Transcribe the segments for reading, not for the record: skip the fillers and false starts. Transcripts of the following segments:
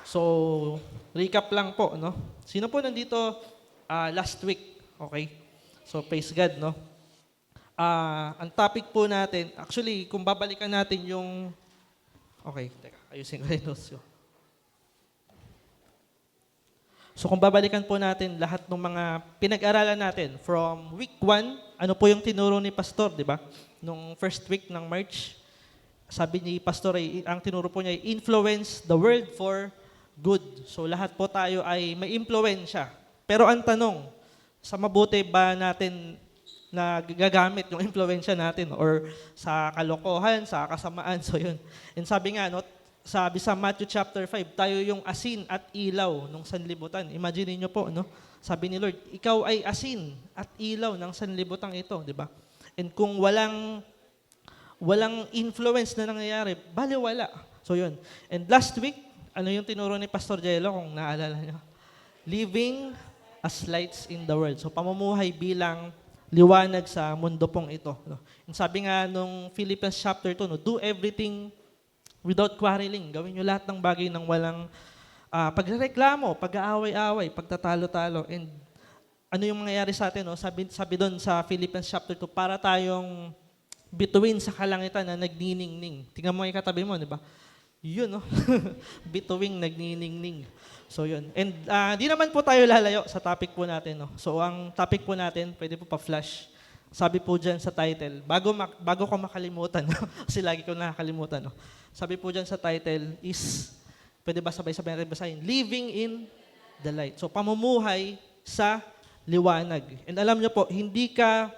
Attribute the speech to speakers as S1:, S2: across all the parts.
S1: So, recap lang po, no? Sino po nandito last week? Okay? So, praise God, no? Ang topic po natin, actually, kung babalikan natin yung... Okay, teka, ayusin ko rin notes ko. So, kung babalikan po natin lahat ng mga pinag-aralan natin from week 1, ano po yung tinuro ni Pastor, di ba? Nung first week ng March, sabi ni Pastor, ang tinuro po niya ay influence the world for good. So lahat po tayo ay may impluwensya. Pero ang tanong, sa mabuti ba natin na gagamit yung impluwensya natin or sa kalokohan, sa kasamaan? So yun. And sabi nga, no, sabi sa Matthew chapter 5, tayo yung asin at ilaw ng sanlibutan. Imagine niyo po, no? Sabi ni Lord, ikaw ay asin at ilaw ng sanlibutan ito, di ba? And kung walang influence na nangyayari, baliwala. So yun. And last week, ano yung tinuro ni Pastor Jello kung naalala niyo? Living as lights in the world. So pamumuhay bilang liwanag sa mundo pong ito. No? And sabi nga nung Philippians chapter 2, no, do everything without quarreling. Gawin nyo lahat ng bagay ng walang pagreklamo, pag-aaway-away, pagtatalo-talo. And ano yung mangyayari sa atin? No? Sabi doon sa Philippians chapter 2, para tayong bituin sa kalangitan na nagniningning. Tingnan mo yung katabi mo, di ba? Yun, no? Bituing nagniningning. So, yun. And di naman po tayo lalayo sa topic po natin, no? So, ang topic po natin, pwede po pa-flash. Sabi po dyan sa title, bago ko makalimutan, no? Kasi lagi ko nakakalimutan, no? Sabi po dyan sa title is, pwede ba sabay-sabay natin basahin? Living in the light. So, pamumuhay sa liwanag. And alam nyo po, hindi ka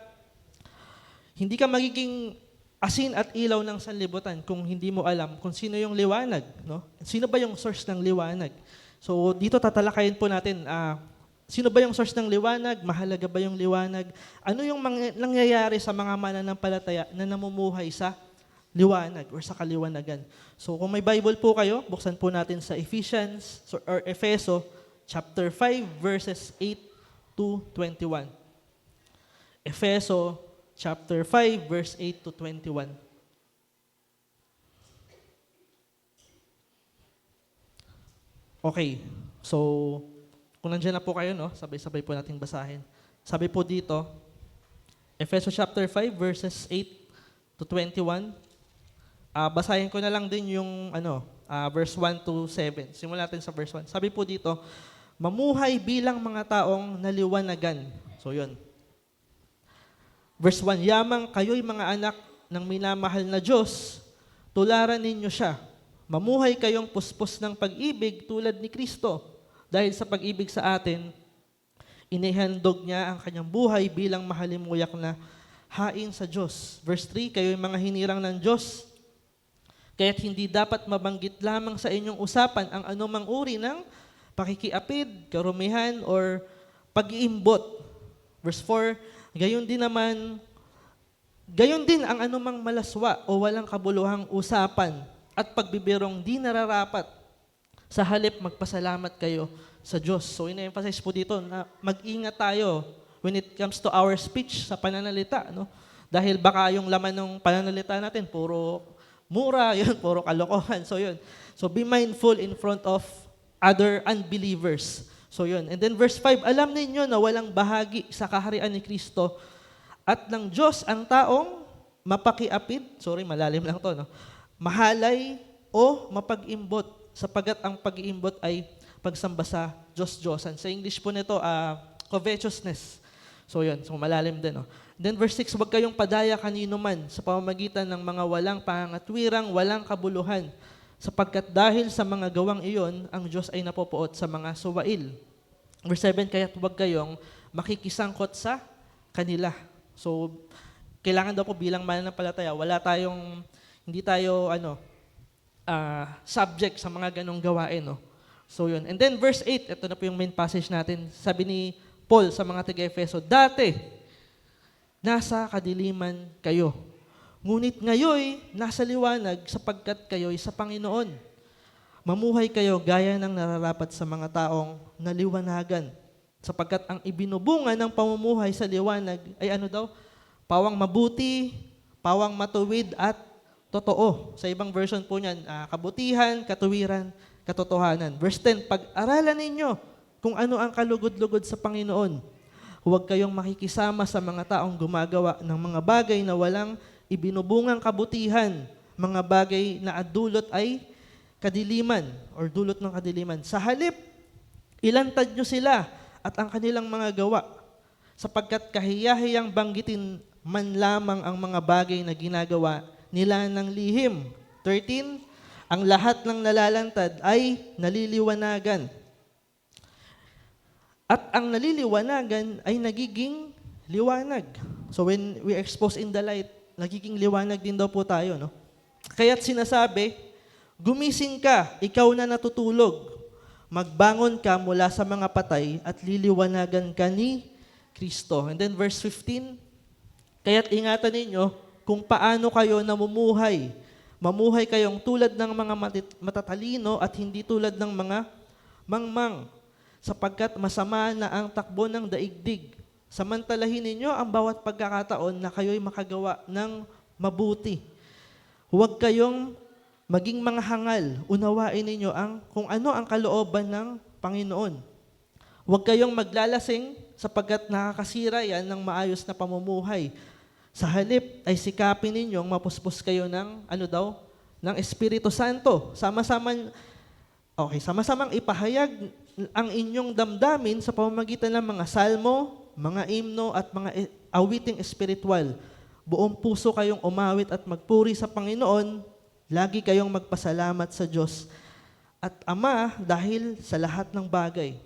S1: magiging asin at ilaw ng sanlibutan kung hindi mo alam kung sino yung liwanag, no? Sino ba yung source ng liwanag? So dito tatalakayin po natin, sino ba yung source ng liwanag? Mahalaga ba yung liwanag? Ano yung nangyayari sa mga mananampalataya na namumuhay sa liwanag or sa kaliwanagan? So kung may Bible po kayo, buksan po natin sa Ephesians or Efeso chapter 5 verses 8 to 21. Efeso chapter 5, verse 8 to 21. Okay, so kung nandiyan na po kayo, no, sabay-sabay po natin basahin. Sabi po dito, Efeso chapter 5, verses 8 to 21. Basahin ko na lang din yung verse 1 to 7. Simulan natin sa verse 1. Sabi po dito, mamuhay bilang mga taong naliwanagan. So yun. Verse 1, yamang kayo'y mga anak ng minamahal na Diyos, tularan ninyo siya. Mamuhay kayong puspos ng pag-ibig tulad ni Kristo. Dahil sa pag-ibig sa atin, inihandog niya ang kanyang buhay bilang mahalimuyak na hain sa Diyos. Verse 3, kayo'y mga hinirang ng Diyos, kaya't hindi dapat mabanggit lamang sa inyong usapan ang anumang uri ng pakikiapid, karumihan, or pag-iimbot. Verse 4, gayon din ang anumang malaswa o walang kabuluhang usapan at pagbibirong di nararapat. Sa halip, magpasalamat kayo sa Diyos. So, ina-emphasize po dito na mag-ingat tayo when it comes to our speech sa pananalita. No? Dahil baka yung laman ng pananalita natin, puro mura, yun, puro kalokohan. So, yun. So, be mindful in front of other unbelievers. So yun. And then verse 5, alam ninyo na walang bahagi sa kaharian ni Kristo at ng Diyos ang taong mapakiapid, malalim lang to, no? Mahalay o mapag-imbot, sapagat ang pag-iimbot ay pagsamba sa Diyos-Diyosan. Sa English po nito, covetousness. So yun, so malalim din. No? Then verse 6, huwag kayong padaya kanino man sa pamamagitan ng mga walang pangatwirang, walang kabuluhan, sapagkat dahil sa mga gawang iyon, ang Diyos ay napopoot sa mga suwail. Verse 7, kaya't huwag kayong makikisangkot sa kanila. So, kailangan daw po bilang mananampalataya, hindi tayo subject sa mga ganong gawain. No? So yun. And then verse 8, ito na po yung main passage natin. Sabi ni Paul sa mga taga-Efeso, dati, nasa kadiliman kayo. Ngunit ngayoy, nasa liwanag sapagkat kayo'y sa Panginoon. Mamuhay kayo gaya ng nararapat sa mga taong naliwanagan. Sapagkat ang ibinubunga ng pamumuhay sa liwanag ay ano daw? Pawang mabuti, pawang matuwid at totoo. Sa ibang version po niyan, kabutihan, katuwiran, katotohanan. Verse 10, pag-aralan ninyo kung ano ang kalugod-lugod sa Panginoon. Huwag kayong makikisama sa mga taong gumagawa ng mga bagay na walang ibinubungang kabutihan, mga bagay na dulot ay kadiliman or dulot ng kadiliman. Sa halip, ilantad nyo sila at ang kanilang mga gawa, sapagkat kahiyahiyang banggitin man lamang ang mga bagay na ginagawa nila ng lihim. 13, ang lahat ng nalalantad ay naliliwanagan. At ang naliliwanagan ay nagiging liwanag. So when we expose in the light, nagiging liwanag din daw po tayo, no? Kaya't sinasabi, gumising ka, ikaw na natutulog. Magbangon ka mula sa mga patay at liliwanagan ka ni Kristo. And then verse 15, kaya't ingatan ninyo kung paano kayo namumuhay. Mamuhay kayong tulad ng mga matatalino at hindi tulad ng mga mangmang, sapagkat masama na ang takbo ng daigdig. Samantalahin ninyo ang bawat pagkakataon na kayo'y makagawa ng mabuti. Huwag kayong maging mga hangal. Unawain ninyo kung ano ang kalooban ng Panginoon. Huwag kayong maglalasing sapagkat nakakasira yan ng maayos na pamumuhay. Sa halip ay sikapin ninyong mapuspos kayo ng ng Espiritu Santo. Sama-samang ipahayag ang inyong damdamin sa pamamagitan ng mga salmo, mga himno at mga awiting espiritual. Buong puso kayong umawit at magpuri sa Panginoon. Lagi kayong magpasalamat sa Diyos at Ama dahil sa lahat ng bagay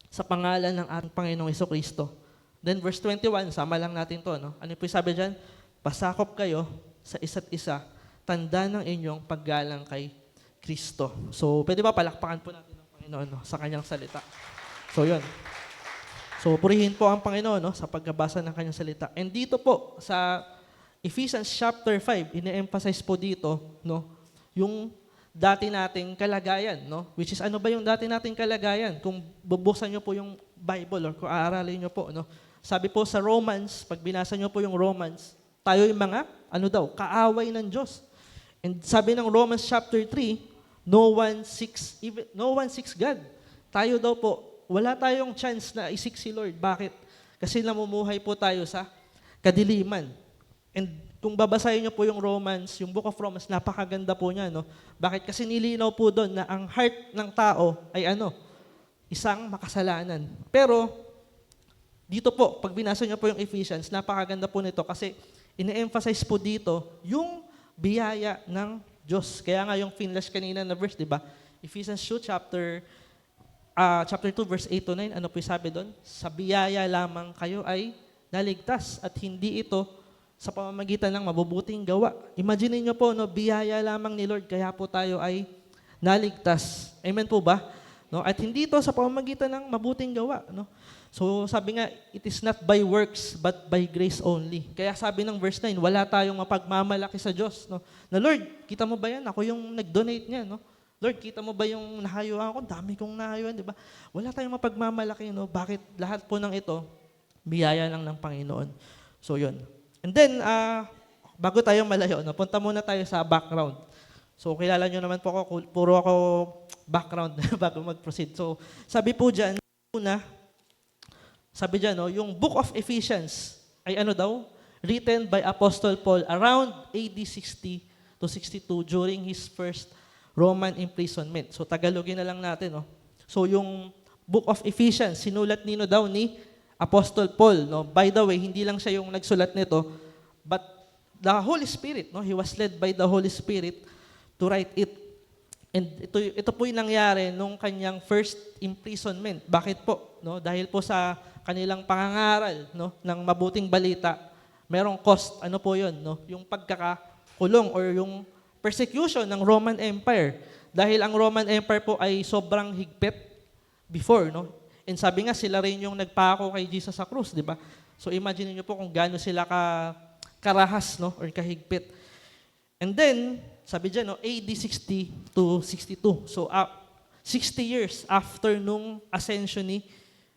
S1: sa pangalan ng ating Panginoong Jesucristo. Then verse 21, sama lang natin to, no? Ano po yung sabi dyan? Pasakop kayo sa isa't isa, tanda ng inyong paggalang kay Kristo. So, pwede ba palakpakan po natin ng Panginoon, no, sa kanyang salita? So, yun. So, purihin po ang Panginoon, no, sa pagbabasa ng kanyang salita. And dito po, sa Ephesians chapter 5, ine-emphasize po dito, no, yung dati nating kalagayan, no? Which is, ano ba yung dati nating kalagayan? Kung bubuksan nyo po yung Bible or kung aaralin nyo po, no? Sabi po sa Romans, pag binasa nyo po yung Romans, tayo yung mga, kaaway ng Diyos. And sabi ng Romans chapter 3, no one seeks God. Tayo daw po, wala tayong chance na isik si Lord. Bakit? Kasi namumuhay po tayo sa kadiliman. And kung babasahin nyo po yung Romans, yung Book of Romans, napakaganda po niya, no? Bakit? Kasi nilinaw po doon na ang heart ng tao ay isang makasalanan. Pero, dito po, pag binasa nyo po yung Ephesians, napakaganda po nito kasi ine-emphasize po dito yung biyaya ng Diyos. Kaya nga yung finlash kanina na verse, di ba? Ephesians 2, chapter 2, verse 8 to 9, ano po yung sabi doon? Sa biyaya lamang kayo ay naligtas at hindi ito sa pamamagitan ng mabubuting gawa. Imagine niyo po, no, biyaya lamang ni Lord, kaya po tayo ay naligtas. Amen po ba? No? At hindi ito sa pamamagitan ng mabuting gawa. No? So sabi nga, it is not by works, but by grace only. Kaya sabi ng verse 9, wala tayong mapagmamalaki sa Diyos. No? Na Lord, kita mo ba yan? Ako yung nag-donate niya. No? Lord, kita mo ba yung nahayuan ko? Dami kong nahayuan, di ba? Wala tayong mapagmamalaki. No? Bakit lahat po ng ito, biyaya lang ng Panginoon. So yun. And then, bago tayo malayo, no, punta muna tayo sa background. So kilala nyo naman po ako, puro ako background bago mag-proceed. So sabi po dyan, sabi dyan, no, yung Book of Ephesians ay written by Apostle Paul around AD 60 to 62 during his first Roman imprisonment. So Tagalogin na lang natin. No? So yung Book of Ephesians, sinulat ni Apostle Paul. No? By the way, hindi lang siya yung nagsulat nito, but the Holy Spirit, no? He was led by the Holy Spirit to write it. And ito po yung nangyari nung kanyang first imprisonment. Bakit po? No? Dahil po sa kanilang pangangaral, no, ng mabuting balita, merong cost. Ano po yun? No? Yung pagkakakulong or yung persecution ng Roman Empire. Dahil ang Roman Empire po ay sobrang higpit before. No? And sabi nga, sila rin yung nagpako kay Jesus sa krus, di ba? So imagine niyo po kung gaano sila karahas, no, or kahigpit. And then, sabi dyan, no, AD 60 to 62. So 60 years after nung ascension ni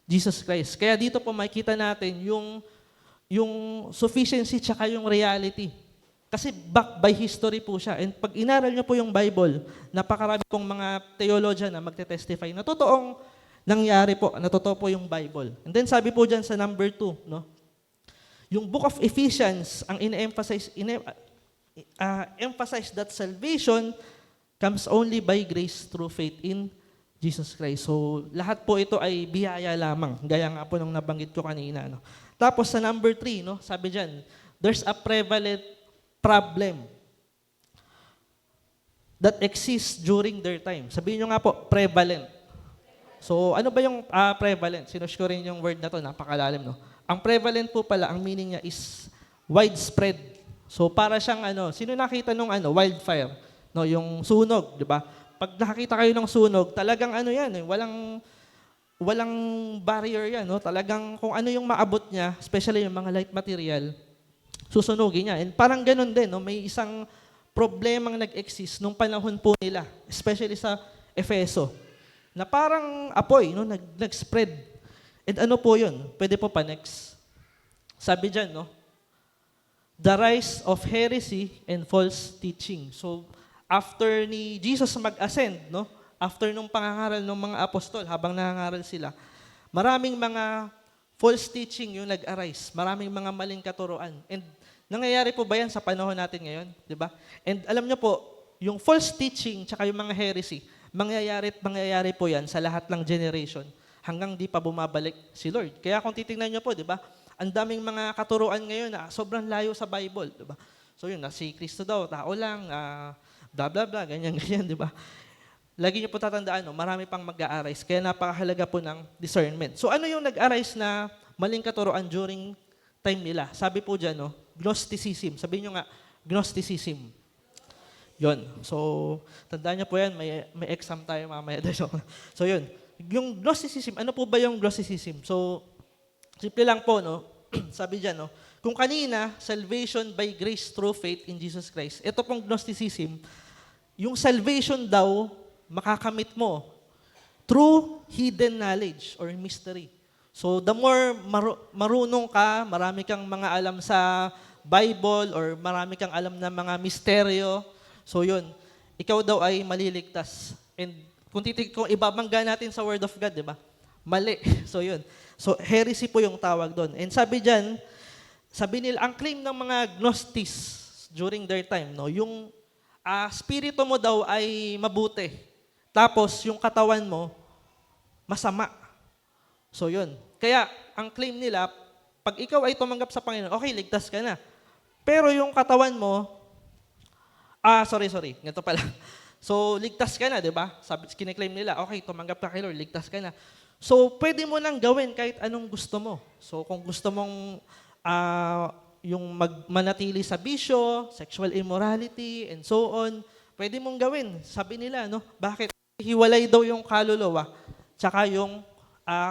S1: Jesus Christ. Kaya dito po makikita natin yung sufficiency tsaka yung reality Kasi back by history po siya. And pag inaral niyo po yung Bible, napakarami pong mga theologian na magte-testify na totoong nangyari po, na totoo po yung Bible. And then sabi po dyan sa number 2, no? Yung book of Ephesians, ang emphasize that salvation comes only by grace through faith in Jesus Christ. So, lahat po ito ay biyaya lamang. Gaya nga po nung nabanggit ko kanina. No? Tapos sa number 3, no, sabi dyan, there's a prevalent problem that exists during their time. Sabihin nyo nga po, prevalent. So, ano ba yung prevalent? Sinush ko rin yung word na to, napakalalim, no? Ang prevalent po pala, ang meaning niya is widespread. So, para siyang sino nakita nung wildfire? No, yung sunog, di ba? Pag nakakita kayo ng sunog, talagang yan, walang barrier yan, no? Talagang kung ano yung maabot niya, especially yung mga light material, susunugin niya. And parang ganun din, no? May isang problemang nag-exist nung panahon po nila, especially sa Efeso, na parang apoy, no? Nag-spread. And ano po yun? Pwede po pa next. Sabi dyan, no? The rise of heresy and false teaching. So, after ni Jesus mag-ascend, no? After nung pangangaral ng mga apostol, habang nangangaral sila, maraming mga false teaching yung nag-arise. Maraming mga maling katuruan. And nangyayari po ba yan sa panahon natin ngayon? Di ba? And alam nyo po, yung false teaching tsaka yung mga heresy, mangyayari po yan sa lahat ng generation hanggang di pa bumabalik si Lord. Kaya kung titingnan nyo po, di ba? Ang daming mga katuruan ngayon na sobrang layo sa Bible. Di ba? So yun, si Kristo daw, tao lang, blah, blah, blah, ganyan, di ba? Lagi niyo po tatandaan, no, marami pang mag-a-arise. Kaya napakahalaga po ng discernment. So ano yung nag-arise na maling katuruan during time nila? Sabi po dyan, no, Gnosticism. Sabihin nyo nga, Gnosticism. Yon. So, tandaan niyo po yan, may exam tayo mamaya. So yun. Yung Gnosticism, ano po ba yung Gnosticism? So, simple lang po, no? Sabi dyan, no? Kung kanina, salvation by grace through faith in Jesus Christ. Ito pong Gnosticism, yung salvation daw, makakamit mo through hidden knowledge or mystery. So, the more marunong ka, marami kang mga alam sa Bible or marami kang alam na mga misteryo, so yun, ikaw daw ay maliligtas. And kung ibabangga natin sa Word of God, di ba? Mali. So yun. So, heresy po yung tawag doon. And sabi dyan, sabi nila, ang claim ng mga Gnostics during their time, no, yung spirito mo daw ay mabuti. Tapos, yung katawan mo, masama. So, yun. Kaya, ang claim nila, pag ikaw ay tumanggap sa Panginoon, okay, ligtas ka na. Pero yung katawan mo, sorry. Ganito pala. So, ligtas ka na, di ba? Kine-claim nila, okay, tumanggap ka kay Lord, ligtas ka na. So, pwede mo nang gawin kahit anong gusto mo. So, kung gusto mong yung manatili sa bisyo, sexual immorality, and so on, pwede mong gawin. Sabi nila, no? Bakit? Hiwalay daw yung kaluluwa, tsaka yung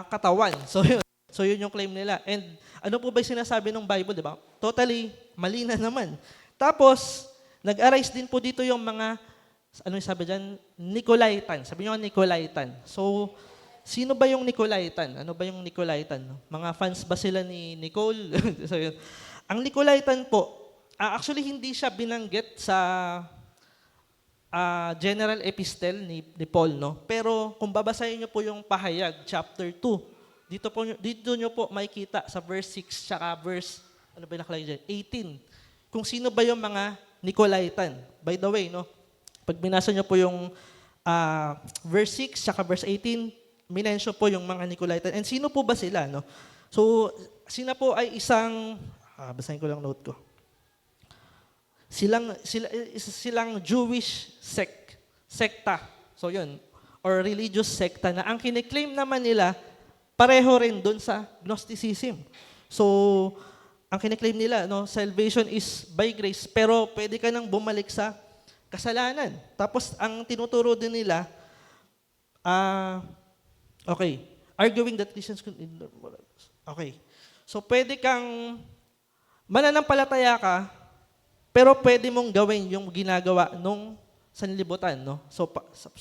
S1: katawan. So yun yung claim nila. And ano po ba yung sinasabi ng Bible, di ba? Totally mali na naman. Tapos, nag-arise din po dito yung mga, ano yung sabi dyan? Nicolaitan. Sabi nyo Nicolaitan. So, sino ba yung Nicolaitan? Ano ba yung Nicolaitan? Mga fans ba sila ni Nicole? So, yun. Ang Nicolaitan po, actually hindi siya binanggit sa general epistle ni Paul, no? Pero kung babasahin niyo po yung pahayag, chapter 2, dito niyo po makikita sa verse 6 tsaka verse, ano ba yung nakalagay dyan? 18. Kung sino ba yung mga Nicolaitan. By the way, no? Pag binasa niyo po yung verse 6 tsaka verse 18, minention po yung mga Nicolaitan. And sino po ba sila, no? So, sila po ay isang, basahin ko lang note ko. Silang Jewish sekta. So yun, or religious sekta na ang kiniklaim naman nila, pareho rin dun sa Gnosticism. So, ang kiniklaim nila, no, salvation is by grace, pero pwede ka nang bumalik sa kasalanan. Tapos, ang tinuturo din nila, arguing that Christians could... Okay. So, pwede kang mananampalataya ka, pero pwede mong gawin yung ginagawa nung sanlibutan, no? So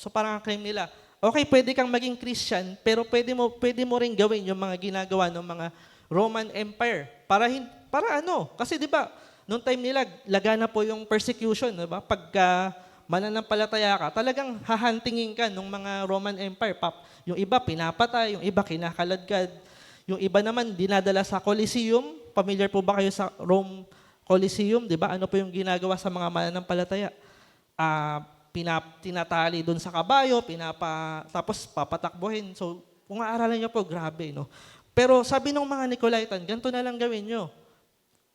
S1: parang ang claim nila, okay, pwede kang maging Christian, pero pwede mo ring gawin yung mga ginagawa ng mga Roman Empire. Para ano? Kasi 'di ba, Noong time nila, lagana po yung persecution, di ba? Pagka mananampalataya ka, talagang hahantingin ka ng mga Roman Empire. Yung iba pinapatay, yung iba kinakaladkad, yung iba naman dinadala sa Colosseum. Familiar po ba kayo sa Rome Colosseum, di ba? Ano po yung ginagawa sa mga mananampalataya? Tinatali doon sa kabayo, tapos papatakbuhin. So, kung aaralan nyo po, grabe, no? Pero sabi ng mga Nicolaitan, ganito na lang gawin nyo.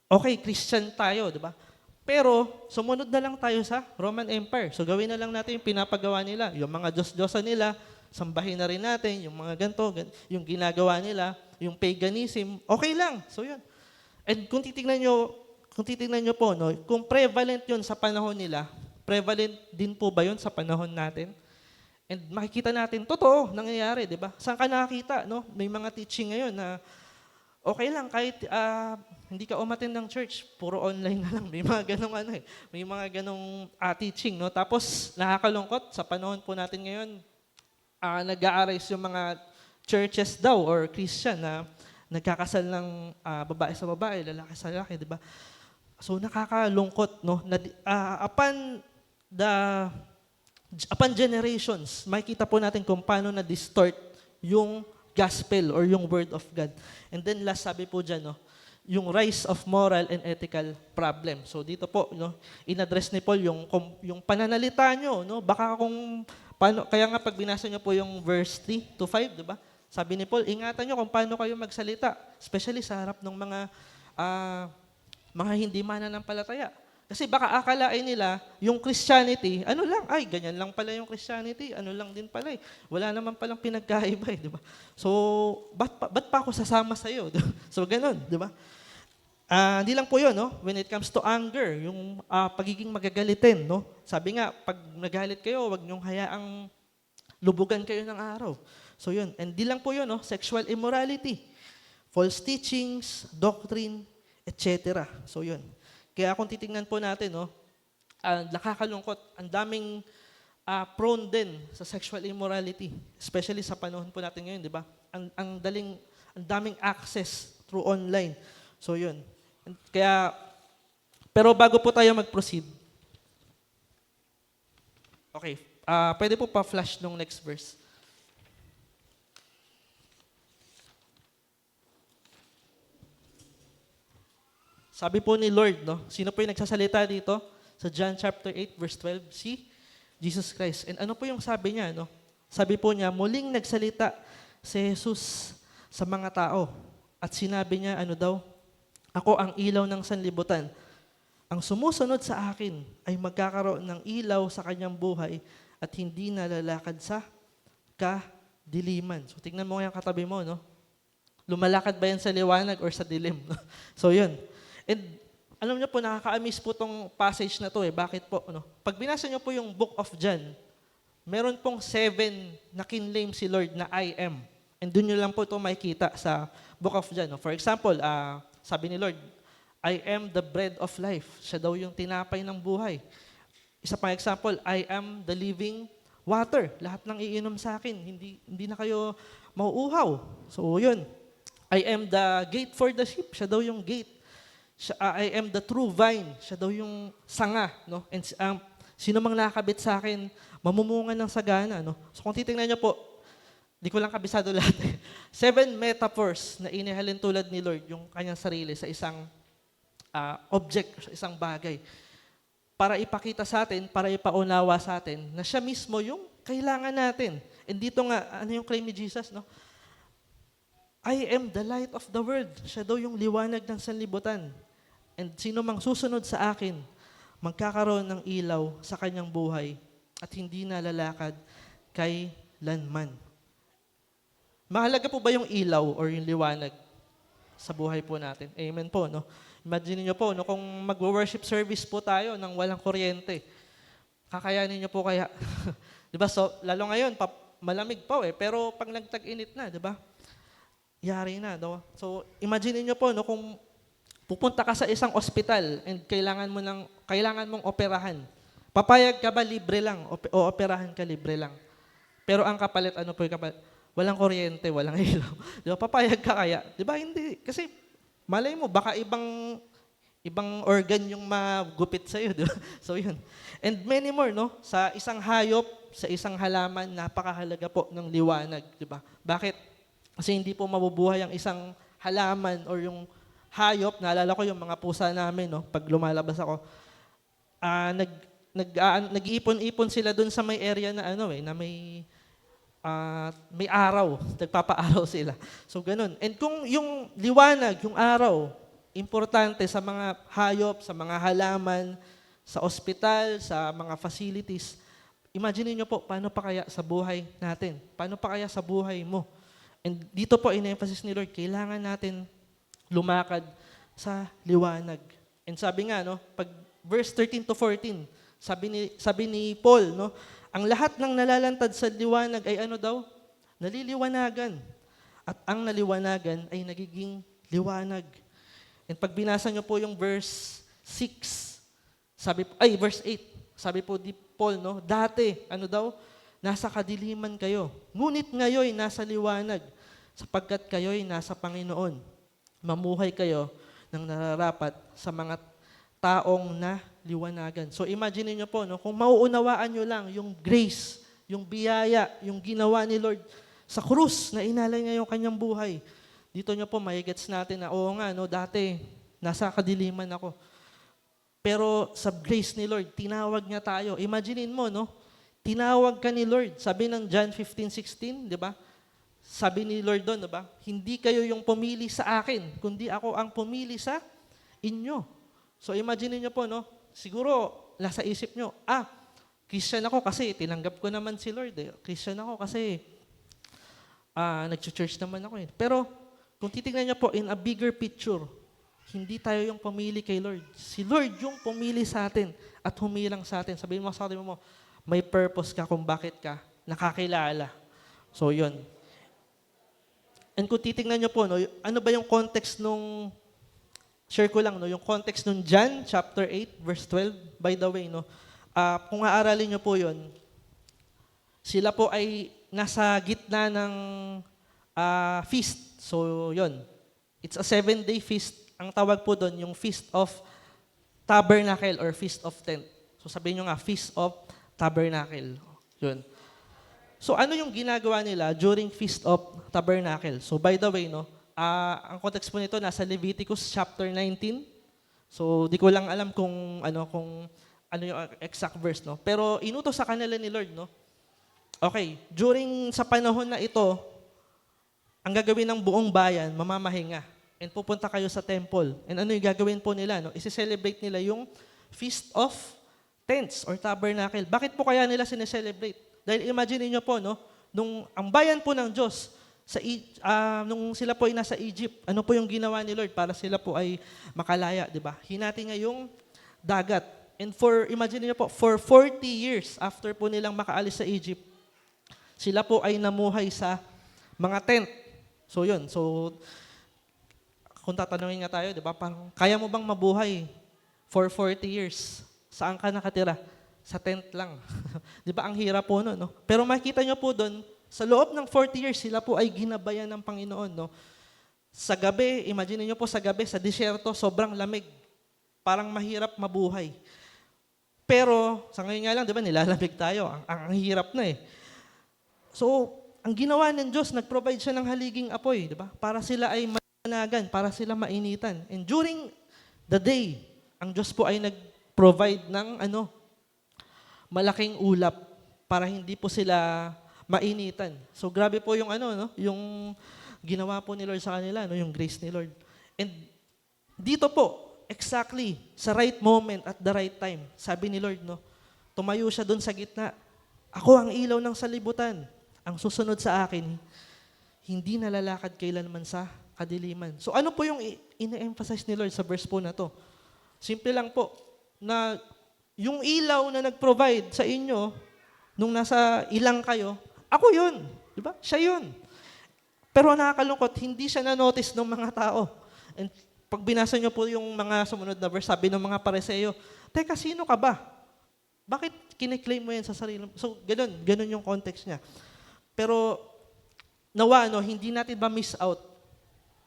S1: Okay, Christian tayo, di ba? Pero, sumunod na lang tayo sa Roman Empire. So, gawin na lang natin yung pinapagawa nila. Yung mga Diyos-Diyosan nila, sambahin na rin natin. Yung mga ganito, yung ginagawa nila, yung paganism, okay lang. So, yun. And kung titingnan nyo po, no, kung prevalent yun sa panahon nila, prevalent din po ba yun sa panahon natin? And makikita natin, totoo, nangyayari, di ba? Saan ka nakakita, no? May mga teaching ngayon na okay lang, kahit hindi ka umattend ng church, puro online na lang. May mga ganong may mga ganong teaching, no? Tapos, nakakalungkot, sa panahon po natin ngayon, nag-a-arise yung mga churches daw, or Christian, na nagkakasal ng babae sa babae, lalaki sa lalaki, di ba? So, nakakalungkot, no? Upon generations, makikita po natin kung paano na-distort yung gospel or yung word of God. And then last, sabi po dyan, no, yung rise of moral and ethical problem. So dito po, no, in-address ni Paul yung pananalita nyo, no? Baka kaya nga pag binasa nyo po yung verse 3 to 5, di ba? Sabi ni Paul, ingatan nyo kung paano kayo magsalita, especially sa harap ng mga hindi mananampalataya. Kasi baka akalain nila, yung Christianity, ganyan lang pala yung Christianity, ano lang din pala eh. Wala naman palang pinagkaiba eh, di ba? So, ba't pa ako sasama sa'yo? So, ganun, di ba? Hindi lang po yun, no? When it comes to anger, yung pagiging magagalitin, no? Sabi nga, pag nagalit kayo, wag niyong hayaang lubugan kayo ng araw. So, yun. And di lang po yun, no? Sexual immorality, false teachings, doctrine, etc. So, yun. Kaya kung titingnan po natin, no, nakakalungkot, ang daming prone din sa sexual immorality, especially sa panahon po natin ngayon, di ba? Ang daming access through online. So yun. Pero bago po tayo mag-proceed, okay, pwede po pa-flash nung next verse. Sabi po ni Lord, no? Sino po yung nagsasalita dito? Sa John chapter 8, verse 12, si Jesus Christ. And ano po yung sabi niya, no? Sabi po niya, muling nagsalita si Jesus sa mga tao. At sinabi niya, ako ang ilaw ng sanlibutan. Ang sumusunod sa akin ay magkakaroon ng ilaw sa kanyang buhay at hindi nalalakad sa kadiliman. So tingnan mo yung katabi mo, no? Lumalakad ba yan sa liwanag or sa dilim? So yun. And alam niyo po, nakaka-amaze po tong passage na to eh. Bakit po? No? Pag binasa niyo po yung Book of John, meron pong 7 na kinlaim si Lord na I am. And doon niyo lang po ito makikita sa Book of John. No? For example, sabi ni Lord, I am the bread of life. Siya daw yung tinapay ng buhay. Isa pang example, I am the living water. Lahat ng iinom sa akin, hindi na kayo mauuhaw. So yun. I am the gate for the sheep. Siya daw yung gate. I am the true vine. Siya daw yung sanga, no? And sino mang nakakabit sa akin, mamumunga ng sagana, no? So kung titingnan niyo po, di ko lang kabisado lahat. 7 metaphors na inihalin tulad ni Lord yung kanyang sarili sa isang object, sa isang bagay. Para ipakita sa atin, para ipaunawa sa atin na siya mismo yung kailangan natin. And dito nga, ano yung claim ni Jesus, no? I am the light of the world. Siya daw yung liwanag ng sanlibutan. And sino mang susunod sa akin, magkakaroon ng ilaw sa kanyang buhay at hindi na lalakad kailanman. Mahalaga po ba yung ilaw or yung liwanag sa buhay po natin? Amen po, no? Imagine niyo po, no, kung mag-worship service po tayo nang walang kuryente, kakayanin niyo po kaya? Diba? So, lalo ngayon, malamig pa pero pag nagtag-init na, diba? Yari na, no? So, imagine niyo po, no, kung pupunta ka sa isang ospital and kailangan mong operahan. Papayag ka ba libre lang o operahan ka libre lang? Pero ang kapalit, ano po yung kapalit? Walang kuryente, walang ilaw. Di ba? Papayag ka kaya? Di ba? Hindi. Kasi malay mo, baka ibang organ yung magupit sa'yo, di ba? So yun. And many more, no? Sa isang hayop, sa isang halaman, napakahalaga po ng liwanag, di ba? Bakit? Kasi hindi po mabubuhay ang isang halaman or yung hayop. Naalala ko yung mga pusa namin, no? Pag lumalabas ako, nag-iipon-ipon sila dun sa may area na na may araw, nagpapaaraw sila. So ganun. And kung yung liwanag, yung araw, importante sa mga hayop, sa mga halaman, sa ospital, sa mga facilities, imagine niyo po, paano pa kaya sa buhay natin? Paano pa kaya sa buhay mo? And dito po, in-emphasize ni Lord, kailangan natin lumakad sa liwanag. And sabi nga, no, pag verse 13 to 14, sabi ni Paul, no, ang lahat ng nalalantad sa liwanag ay ano daw? Naliliwanagan. At ang naliwanagan ay nagiging liwanag. And pag binasa nyo po yung verse 6, verse 8, sabi po di Paul, no, dati, ano daw? Nasa kadiliman kayo. Ngunit ngayon, nasa liwanag, sapagkat kayo'y nasa Panginoon. Mamuhay kayo ng nararapat sa mga taong na liwanagan. So imagine niyo po, no, kung mauunawaan nyo lang yung grace, yung biyaya, yung ginawa ni Lord sa krus na inalay niya yung kanyang buhay, dito nyo po maigets natin na, oo nga, no, dati nasa kadiliman ako. Pero sa grace ni Lord, tinawag niya tayo. Imaginein mo, no, tinawag ka ni Lord. Sabi ng John 15:16, di ba? Sabi ni Lord doon, di ba? Hindi kayo yung pumili sa akin, kundi ako ang pumili sa inyo. So imagine niyo po, no? Siguro, nasa isip nyo, Christian ako kasi tinanggap ko naman si Lord. Christian ako kasi nag-church naman ako. Pero, kung titignan niyo po, in a bigger picture, hindi tayo yung pumili kay Lord. Si Lord yung pumili sa atin at humilang sa atin. Sabihin mo sa atin mo, may purpose ka kung bakit ka nakakilala. So, yun. And kung titignan niyo po, no, ano ba yung context nung share ko lang, no, yung context nung John chapter 8 verse 12. By the way, no, kung aaralin niyo po 'yon, sila po ay nasa gitna ng feast. So 'yon. It's a 7-day feast. Ang tawag po doon yung Feast of Tabernacle or Feast of Tent. So sabihin niyo nga Feast of Tabernacle. 'Yun. So ano yung ginagawa nila during Feast of Tabernacle? So by the way, no, ang context po nito nasa Leviticus chapter 19. So di ko lang alam kung ano yung exact verse, no. Pero inutos sa kanila ni Lord, no. Okay, during sa panahon na ito, ang gagawin ng buong bayan, mamamahinga. And pupunta kayo sa temple. And ano yung gagawin po nila, no? Isi-celebrate nila yung Feast of Tents or Tabernacle. Bakit po kaya nila sineselebrate? Dahil imagine niyo po, no, nung ang bayan po ng Diyos, nung sila po ay nasa Egypt, ano po yung ginawa ni Lord para sila po ay makalaya, di ba? Hinati niya yung dagat. And imagine niyo po, for 40 years after po nilang makaalis sa Egypt, sila po ay namuhay sa mga tent. So yun, so kung tatanungin nga tayo, di ba, parang kaya mo bang mabuhay for 40 years? Saan ka nakatira? Sa tent lang. Di ba, ang hirap po nun, no? Pero makikita niyo po doon, sa loob ng 40 years, sila po ay ginabayan ng Panginoon, no? Sa gabi, imagine niyo po sa gabi, sa disyerto, sobrang lamig. Parang mahirap mabuhay. Pero, sa ngayon nga lang, di ba, nilalamig tayo. Ang hirap na eh. So, ang ginawa ng Diyos, nag-provide siya ng haliging apoy, di ba? Para sila ay managan, para sila mainitan. And during the day, ang Diyos po ay nag-provide ng malaking ulap para hindi po sila mainitan. So grabe po yung yung ginawa po ni Lord sa kanila, no, yung grace ni Lord. And dito po, exactly sa right moment at the right time, sabi ni Lord, no, tumayo siya doon sa gitna. Ako ang ilaw ng salibutan. Ang susunod sa akin, hindi nalalakad kailanman sa kadiliman. So ano po yung ine-emphasize ni Lord sa verse po na to? Simple lang po, na yung ilaw na nag-provide sa inyo, nung nasa ilang kayo, ako yun. Di ba? Siya yun. Pero nakakalungkot, hindi siya na-notice ng mga tao. And pag binasa nyo po yung mga sumunod na verse, sabi ng mga Pariseo, teka, sino ka ba? Bakit kiniklaim mo yan sa sarili mo? So, ganun yung context niya. Pero, hindi natin ba miss out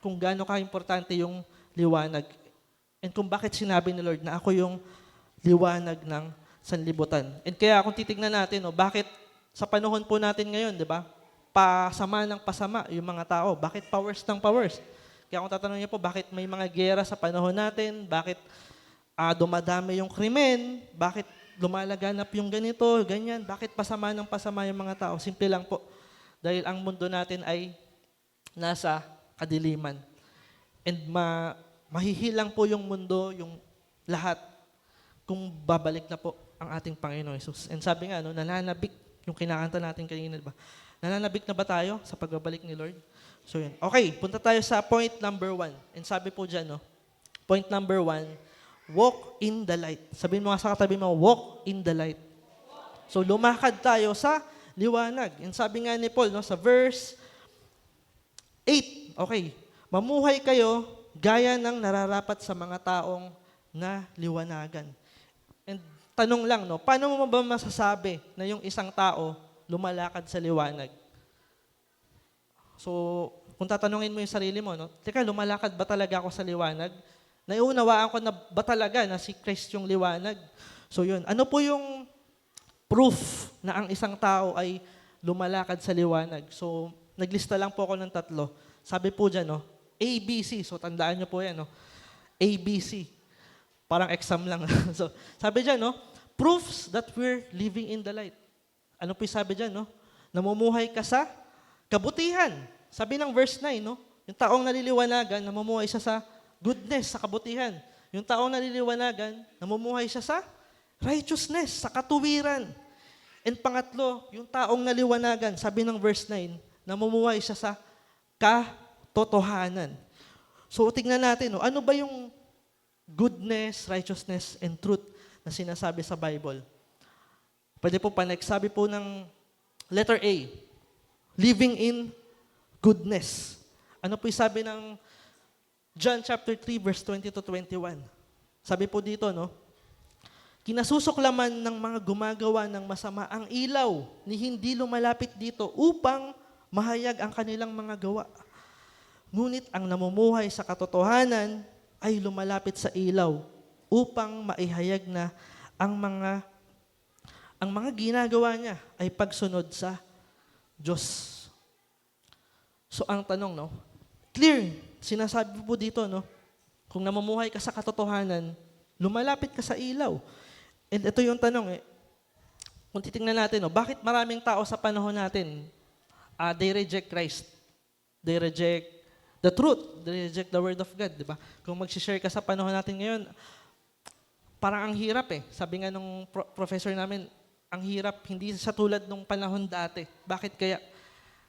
S1: kung gaano ka-importante yung liwanag. And kung bakit sinabi ni Lord na ako yung liwanag ng sanlibutan. And kaya kung titignan natin, bakit sa panahon po natin ngayon, di ba? Pasama ng pasama yung mga tao. Bakit powers ng powers? Kaya kung tatanungin niyo po, bakit may mga giyera sa panahon natin? Bakit dumadami yung krimen? Bakit lumalaganap yung ganito, ganyan? Bakit pasama ng pasama yung mga tao? Simple lang po. Dahil ang mundo natin ay nasa kadiliman. And mahihilang po yung mundo, yung lahat, kung babalik na po ang ating Panginoon Jesus. And sabi nga, nananabik, yung kinakanta natin kanina, diba? Nananabik na ba tayo sa pagbabalik ni Lord? So yun. Okay, punta tayo sa point number 1. And sabi po dyan, point number 1, walk in the light. Sabihin mo nga sa katabi mo, walk in the light. So lumakad tayo sa liwanag. And sabi nga ni Paul, sa verse 8, okay, mamuhay kayo gaya ng nararapat sa mga taong na liwanagan. And tanong lang, paano mo ba masasabi na yung isang tao lumalakad sa liwanag? So, kung tatanungin mo yung sarili mo, teka, lumalakad ba talaga ako sa liwanag? Naiunawaan ko na ba talaga na si Christ yung liwanag? So yun, ano po yung proof na ang isang tao ay lumalakad sa liwanag? So, naglista lang po ako ng 3. Sabi po dyan, ABC. So, tandaan nyo po yan, ABC. Parang exam lang. So, sabi dyan, proofs that we're living in the light. Ano po yung sabi dyan, namumuhay ka sa kabutihan. Sabi ng verse 9, yung taong naliliwanagan, namumuhay siya sa goodness, sa kabutihan. Yung taong naliliwanagan, namumuhay siya sa righteousness, sa katuwiran. And pangatlo, yung taong naliwanagan, sabi ng verse 9, namumuhay siya sa katotohanan. So, tingnan natin, ano ba yung goodness, righteousness, and truth na sinasabi sa Bible? Pwede po pa next. Sabi po ng letter A, living in goodness. Ano po yung sabi ng John chapter 3, verse 20 to 21? Sabi po dito, kinasusuklaman ng mga gumagawa ng masama ang ilaw ni hindi lumalapit dito upang mahayag ang kanilang mga gawa. Ngunit ang namumuhay sa katotohanan ay lumalapit sa ilaw upang maihayag na ang mga ginagawa niya ay pagsunod sa Diyos. So ang tanong, clear, sinasabi po dito, kung namumuhay ka sa katotohanan, lumalapit ka sa ilaw. And ito yung tanong, kung titingnan natin, bakit maraming tao sa panahon natin, they reject Christ. They reject the truth. They reject the Word of God, di ba? Kung mag-share ka sa panahon natin ngayon, parang ang hirap Sabi nga nung professor namin, ang hirap, hindi sa tulad nung panahon dati. Bakit kaya?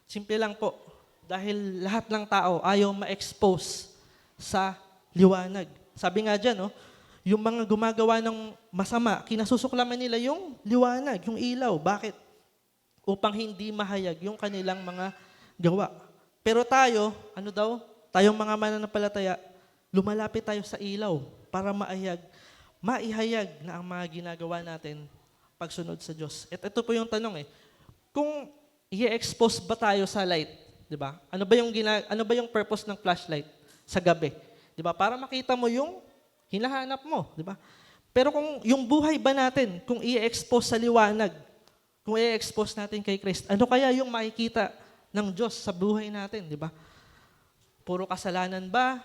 S1: Simple lang po. Dahil lahat ng tao ayaw ma-expose sa liwanag. Sabi nga dyan, yung mga gumagawa ng masama, kinasusuklaman nila yung liwanag, yung ilaw. Bakit? Upang hindi mahayag yung kanilang mga gawa. Pero tayo, tayong mga mananampalataya, lumalapit tayo sa ilaw para maihayag na ang mga ginagawa natin pagsunod sa Diyos. At ito po yung tanong kung i-expose ba tayo sa light, di ba? Ano ba yung purpose ng flashlight sa gabi? Di ba? Para makita mo yung hinahanap mo, di ba? Pero kung yung buhay ba natin, kung i-expose sa liwanag, kung i-expose natin kay Christ, ano kaya yung makikita ng Diyos sa buhay natin, di ba? Puro kasalanan ba?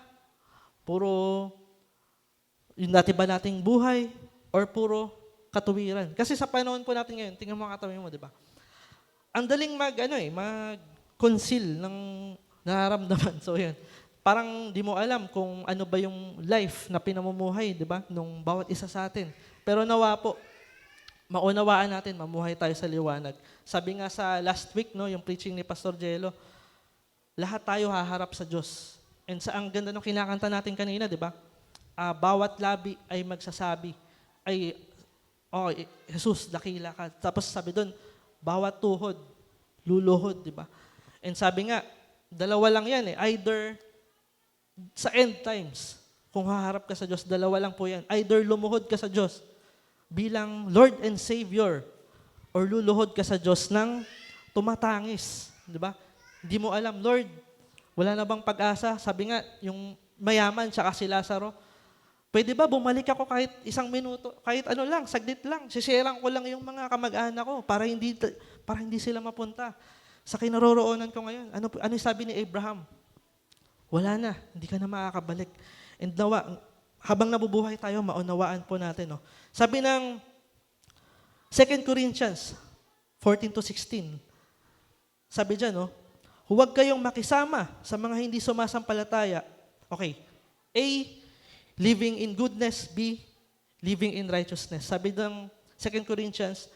S1: Puro yung dati ba nating buhay? Or puro katuwiran? Kasi sa panahon po natin ngayon, tingnan mo ang katabi mo, di ba? Ang daling mag-conceal ng nararamdaman. So, yan. Parang di mo alam kung ano ba yung life na pinamumuhay, di ba? Nung bawat isa sa atin. Pero nawa po, maunawaan natin, mamuhay tayo sa liwanag. Sabi nga sa last week, yung preaching ni Pastor Jello, lahat tayo haharap sa Diyos. And sa ang ganda ng kinakanta natin kanina, di ba? Bawat labi ay magsasabi, Jesus, dakila ka. Tapos sabi doon, bawat tuhod, luluhod, di ba? And sabi nga, dalawa lang yan either sa end times, kung haharap ka sa Diyos, dalawa lang po yan. Either lumuhod ka sa Diyos bilang Lord and Savior, or luluhod ka sa Diyos ng tumatangis. Di ba? Hindi mo alam, Lord, wala na bang pag-asa? Sabi nga, yung mayaman, tsaka si Lazaro, Pwede ba bumalik ako kahit isang minuto, kahit ano lang, saglit lang. Sisharean ko lang yung mga kamag-anak ko para hindi sila mapunta sa kinaroroonan ko ngayon. Ano sabi ni Abraham? Wala na, hindi ka na makakabalik. And habang nabubuhay tayo, maunawaan po natin. No? Sabi ng 2 Corinthians 14-16, sabi dyan, no? Huwag kayong makisama sa mga hindi sumasampalataya. Okay. A, living in goodness. B, living in righteousness. Sabi ng 2 Corinthians,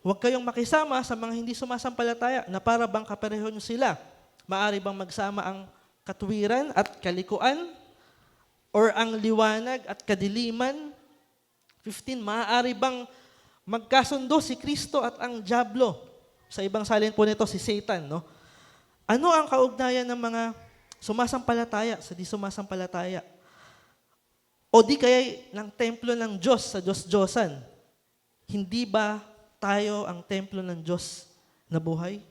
S1: huwag kayong makisama sa mga hindi sumasampalataya na para bang kapareho nyo sila. Maari bang magsama ang katuwiran at kalikuan? Or ang liwanag at kadiliman? 15, maaari bang magkasundo si Kristo at ang dyablo? Sa ibang salin po nito, si Satan, no? Ano ang kaugnayan ng mga sumasampalataya sa di sumasampalataya? O di kaya ng templo ng Diyos sa Diyos-Diyosan? Hindi ba tayo ang templo ng Diyos na buhay?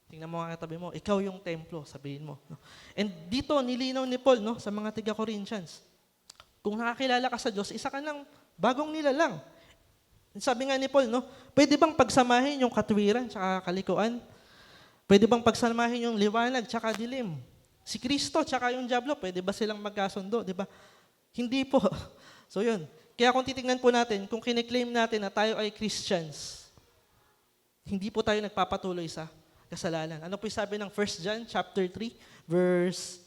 S1: Tingnan mo nga katabi mo, ikaw yung templo, sabihin mo. No? And dito, nilinaw ni Paul, no, sa mga tiga-Corinthians. Kung nakakilala ka sa Diyos, isa ka ng bagong nilalang. Sabi nga ni Paul, no, pwede bang pagsamahin yung katwiran tsaka kalikuan? Pwede bang pagsamahin yung liwanag tsaka dilim? Si Kristo tsaka yung dyablo, pwede ba silang magkasundo, di ba? Hindi po. So yun. Kaya kung titingnan po natin, kung kiniklaim natin na tayo ay Christians, hindi po tayo nagpapatuloy sa kasalanan. Ano po yung sabi ng 1 John chapter 3, verse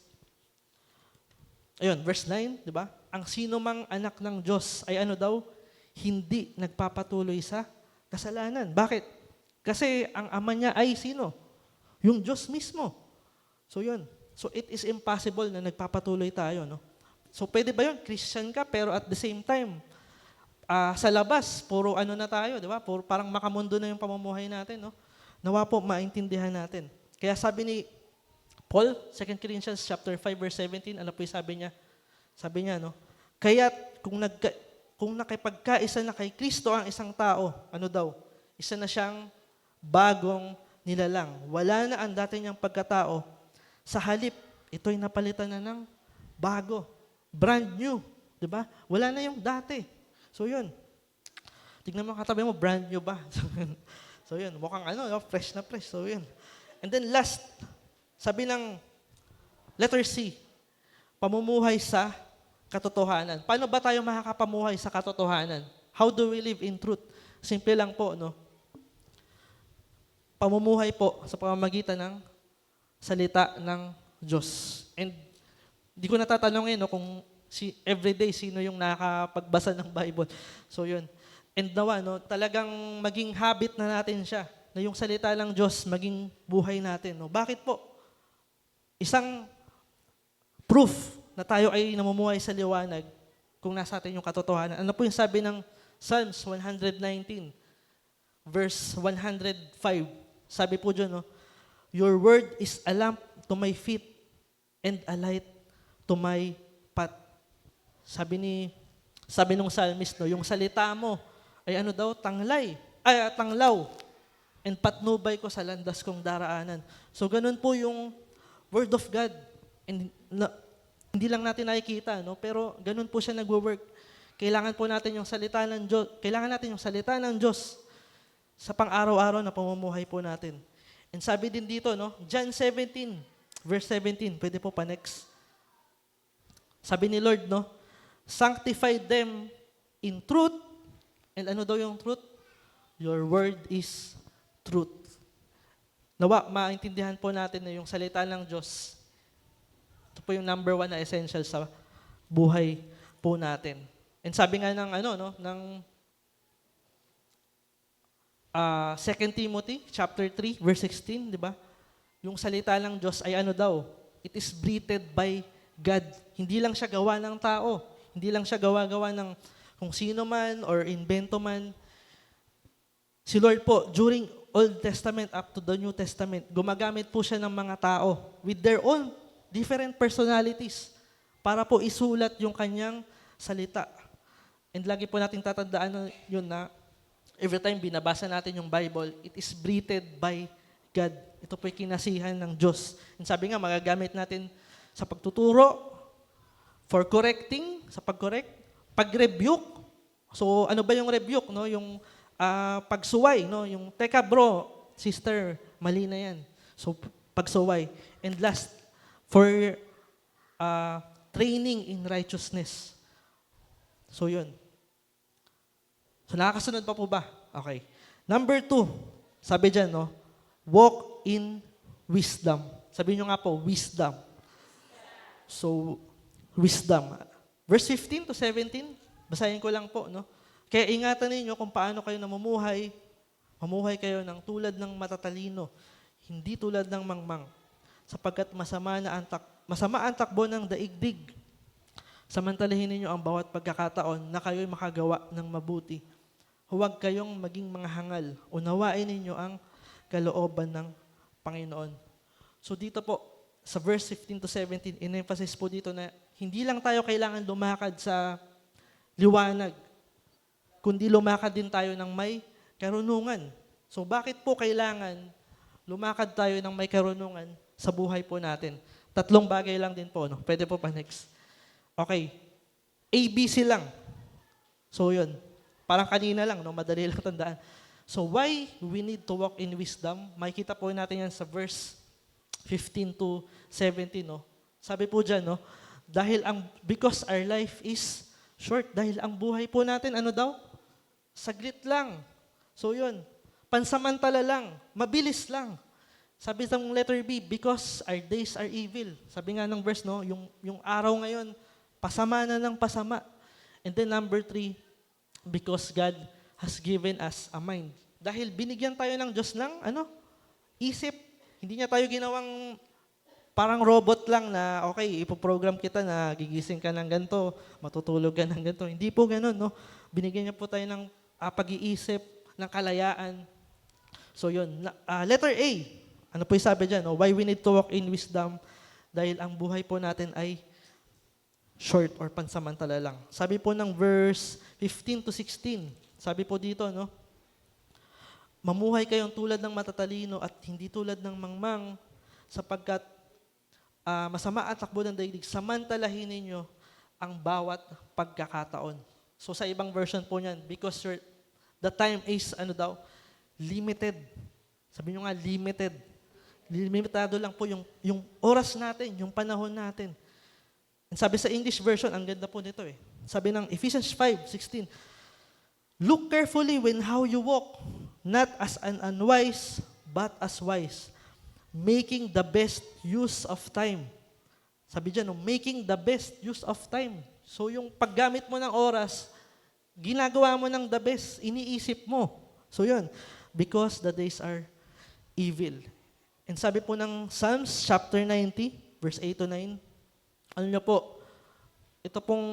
S1: 9, di ba? Ang sino mang anak ng Diyos ay ano daw? Hindi nagpapatuloy sa kasalanan. Bakit? Kasi ang ama niya ay sino? Yung Diyos mismo. So yun. So it is impossible na nagpapatuloy tayo, no? So pwede ba yun? Christian ka, pero at the same time, sa labas, puro ano na tayo, di ba? Puro, parang makamundo na yung pamumuhay natin, no? Nawa po, maintindihan natin. Kaya sabi ni Paul, 2 Corinthians chapter 5, verse 17, ano po yung sabi niya? Sabi niya, no? Kaya kung nakipagkaisa na kay Kristo ang isang tao, ano daw? Isa na siyang bagong nilalang. Wala na ang dati niyang pagkatao. Sa halip, ito'y napalitan na ng bago. Brand new. Diba? Wala na yung dati. So yun. Tignan mo katabi mo, brand new ba? So yun. Mukhang fresh na fresh. So yun. And then last, sabi ng letter C, pamumuhay sa katotohanan. Paano ba tayo makakapamuhay sa katotohanan? How do we live in truth? Simple lang po, no? Pamumuhay po sa pamamagitan ng salita ng Diyos. And di ko natatanungin, no, kung everyday sino yung nakapagbasa ng Bible. So yun. And nawa, no, talagang maging habit na natin siya, na yung salita ng Diyos maging buhay natin. No? Bakit po? Isang proof na tayo ay namumuhay sa liwanag kung nasa atin yung katotohanan. Ano po yung sabi ng Psalms 119, verse 105? Sabi po dyan, no, your word is a lamp to my feet and a light to my path. Sabi nung psalmist, no, yung salita mo ay ano daw, tanglaw, and patnubay ko sa landas kong daraanan. So ganun po yung word of God. And hindi lang natin nakikita, no, pero ganun po siya nagwo-work. Kailangan po natin yung salita ng Diyos. Kailangan natin yung salita ng Diyos sa pang-araw-araw na pamumuhay po natin. And sabi din dito, no, John 17, verse 17, pwede po pa next. Sabi ni Lord, no, sanctify them in truth. And ano daw yung truth? Your word is truth. Nawa, maintindihan po natin na yung salita ng Diyos, ito po yung number 1 na essential sa buhay po natin. And sabi nga ng ng 2 Timothy chapter 3 verse 16, di ba? Yung salita ng Diyos ay ano daw? It is breathed by God. Hindi lang siya gawa ng tao. Hindi lang siya gawa-gawa ng kung sino man or invento man. Si Lord po, during Old Testament up to the New Testament, gumagamit po siya ng mga tao with their own different personalities para po isulat yung kanyang salita. And lagi po natin tatandaan yun na every time binabasa natin yung Bible, it is breathed by God. Ito po yung kinasihan ng Diyos. And sabi nga, magagamit natin sa pagtuturo, for correcting, sa pag-correct, Pag-rebuke, so ano ba yung rebuke, no? Yung pagsuway, no? Yung, teka bro, sister, mali na yan. So, pagsuway. And last, for training in righteousness. So, yun. So, nakakasunod pa po ba? Okay. Number 2, sabi dyan, no? Walk in wisdom. Sabi nyo nga po, wisdom. So, wisdom. Verse 15 to 17, basahin ko lang po, no? Kaya ingatan ninyo kung paano kayo namumuhay. Mamuhay kayo ng tulad ng matatalino, hindi tulad ng mangmang, sapagkat masama ang takbo ng daigdig. Samantalahin ninyo ang bawat pagkakataon na kayo'y makagawa ng mabuti. Huwag kayong maging mga hangal. Unawain ninyo ang kalooban ng Panginoon. So dito po, sa verse 15 to 17, in-emphasize po dito na hindi lang tayo kailangan lumakad sa liwanag, kundi lumakad din tayo ng may karunungan. So bakit po kailangan lumakad tayo ng may karunungan sa buhay po natin? 3 bagay lang din po, no? Pwede po pa next. Okay. ABC lang. So yun. Parang kanina lang, no? Madali lang tandaan. So why we need to walk in wisdom? Makikita po natin yan sa verse 15 to 17, no? Sabi po dyan, no? Because our life is short. Dahil ang buhay po natin, ano daw? Saglit lang. So yun, pansamantala lang, mabilis lang. Sabi sa letter B, because our days are evil. Sabi nga ng verse, no, yung araw ngayon, pasama na ng pasama. And then number 3, because God has given us a mind. Dahil binigyan tayo ng Diyos ng, isip. Hindi niya tayo ginawang parang robot lang na, okay, ipoprogram kita na gigising ka ng ganito, matutulog ka ng ganito. Hindi po ganun, no? Binigyan niya po tayo ng pag-iisip, ng kalayaan. So yun. Letter A. Ano po yung sabi dyan? No? Why we need to walk in wisdom? Dahil ang buhay po natin ay short or pansamantala lang. Sabi po ng verse 15 to 16. Sabi po dito, no? Mamuhay kayong tulad ng matatalino at hindi tulad ng mangmang, sapagkat masama ang takbo ng daigdig. Samantalahin ninyo ang bawat pagkakataon. So sa ibang version po niyan, because the time is, limited. Sabi nyo nga, limited. Limitado lang po yung oras natin, yung panahon natin. And sabi sa English version, ang ganda po nito eh. Sabi ng Ephesians 5:16, look carefully when how you walk, not as an unwise, but as wise, making the best use of time. Sabi dyan, making the best use of time. So yung paggamit mo ng oras, ginagawa mo ng the best, iniisip mo. So yun, because the days are evil. And sabi po ng Psalms chapter 90, verse 8 to 9, ano nyo po, ito pong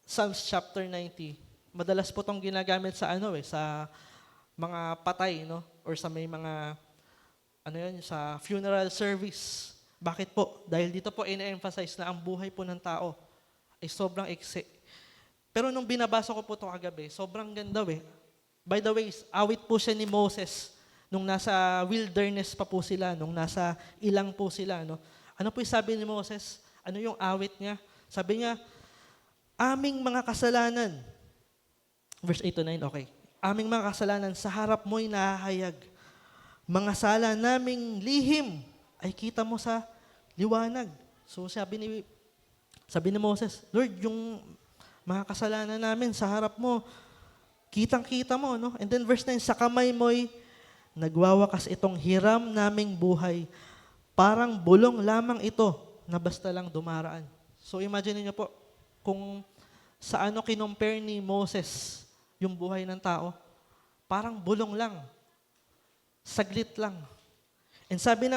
S1: Psalms chapter 90, madalas po itong ginagamit sa sa mga patay, no? Or sa may mga, sa funeral service. Bakit po? Dahil dito po ina-emphasize na ang buhay po ng tao ay sobrang iksi. Pero nung binabasa ko po ito kagabi, sobrang ganda eh. By the way, awit po siya ni Moses nung nasa wilderness pa po sila, nung nasa ilang po sila. No? Ano po yung sabi ni Moses? Ano yung awit niya? Sabi niya, aming mga kasalanan. Verse 8 to 9, okay. Aming mga kasalanan sa harap mo'y nahahayag. Mga sala naming lihim ay kita mo sa liwanag. So sabi ni Moses, Lord, yung mga kasalanan namin sa harap mo, kitang-kita mo, no? And then verse 9, sa kamay mo'y nagwawakas itong hiram naming buhay. Parang bulong lamang ito na basta lang dumaraan. So imagine niyo po, kung sa kinompare ni Moses yung buhay ng tao, parang bulong lang. Saglit lang. And sabi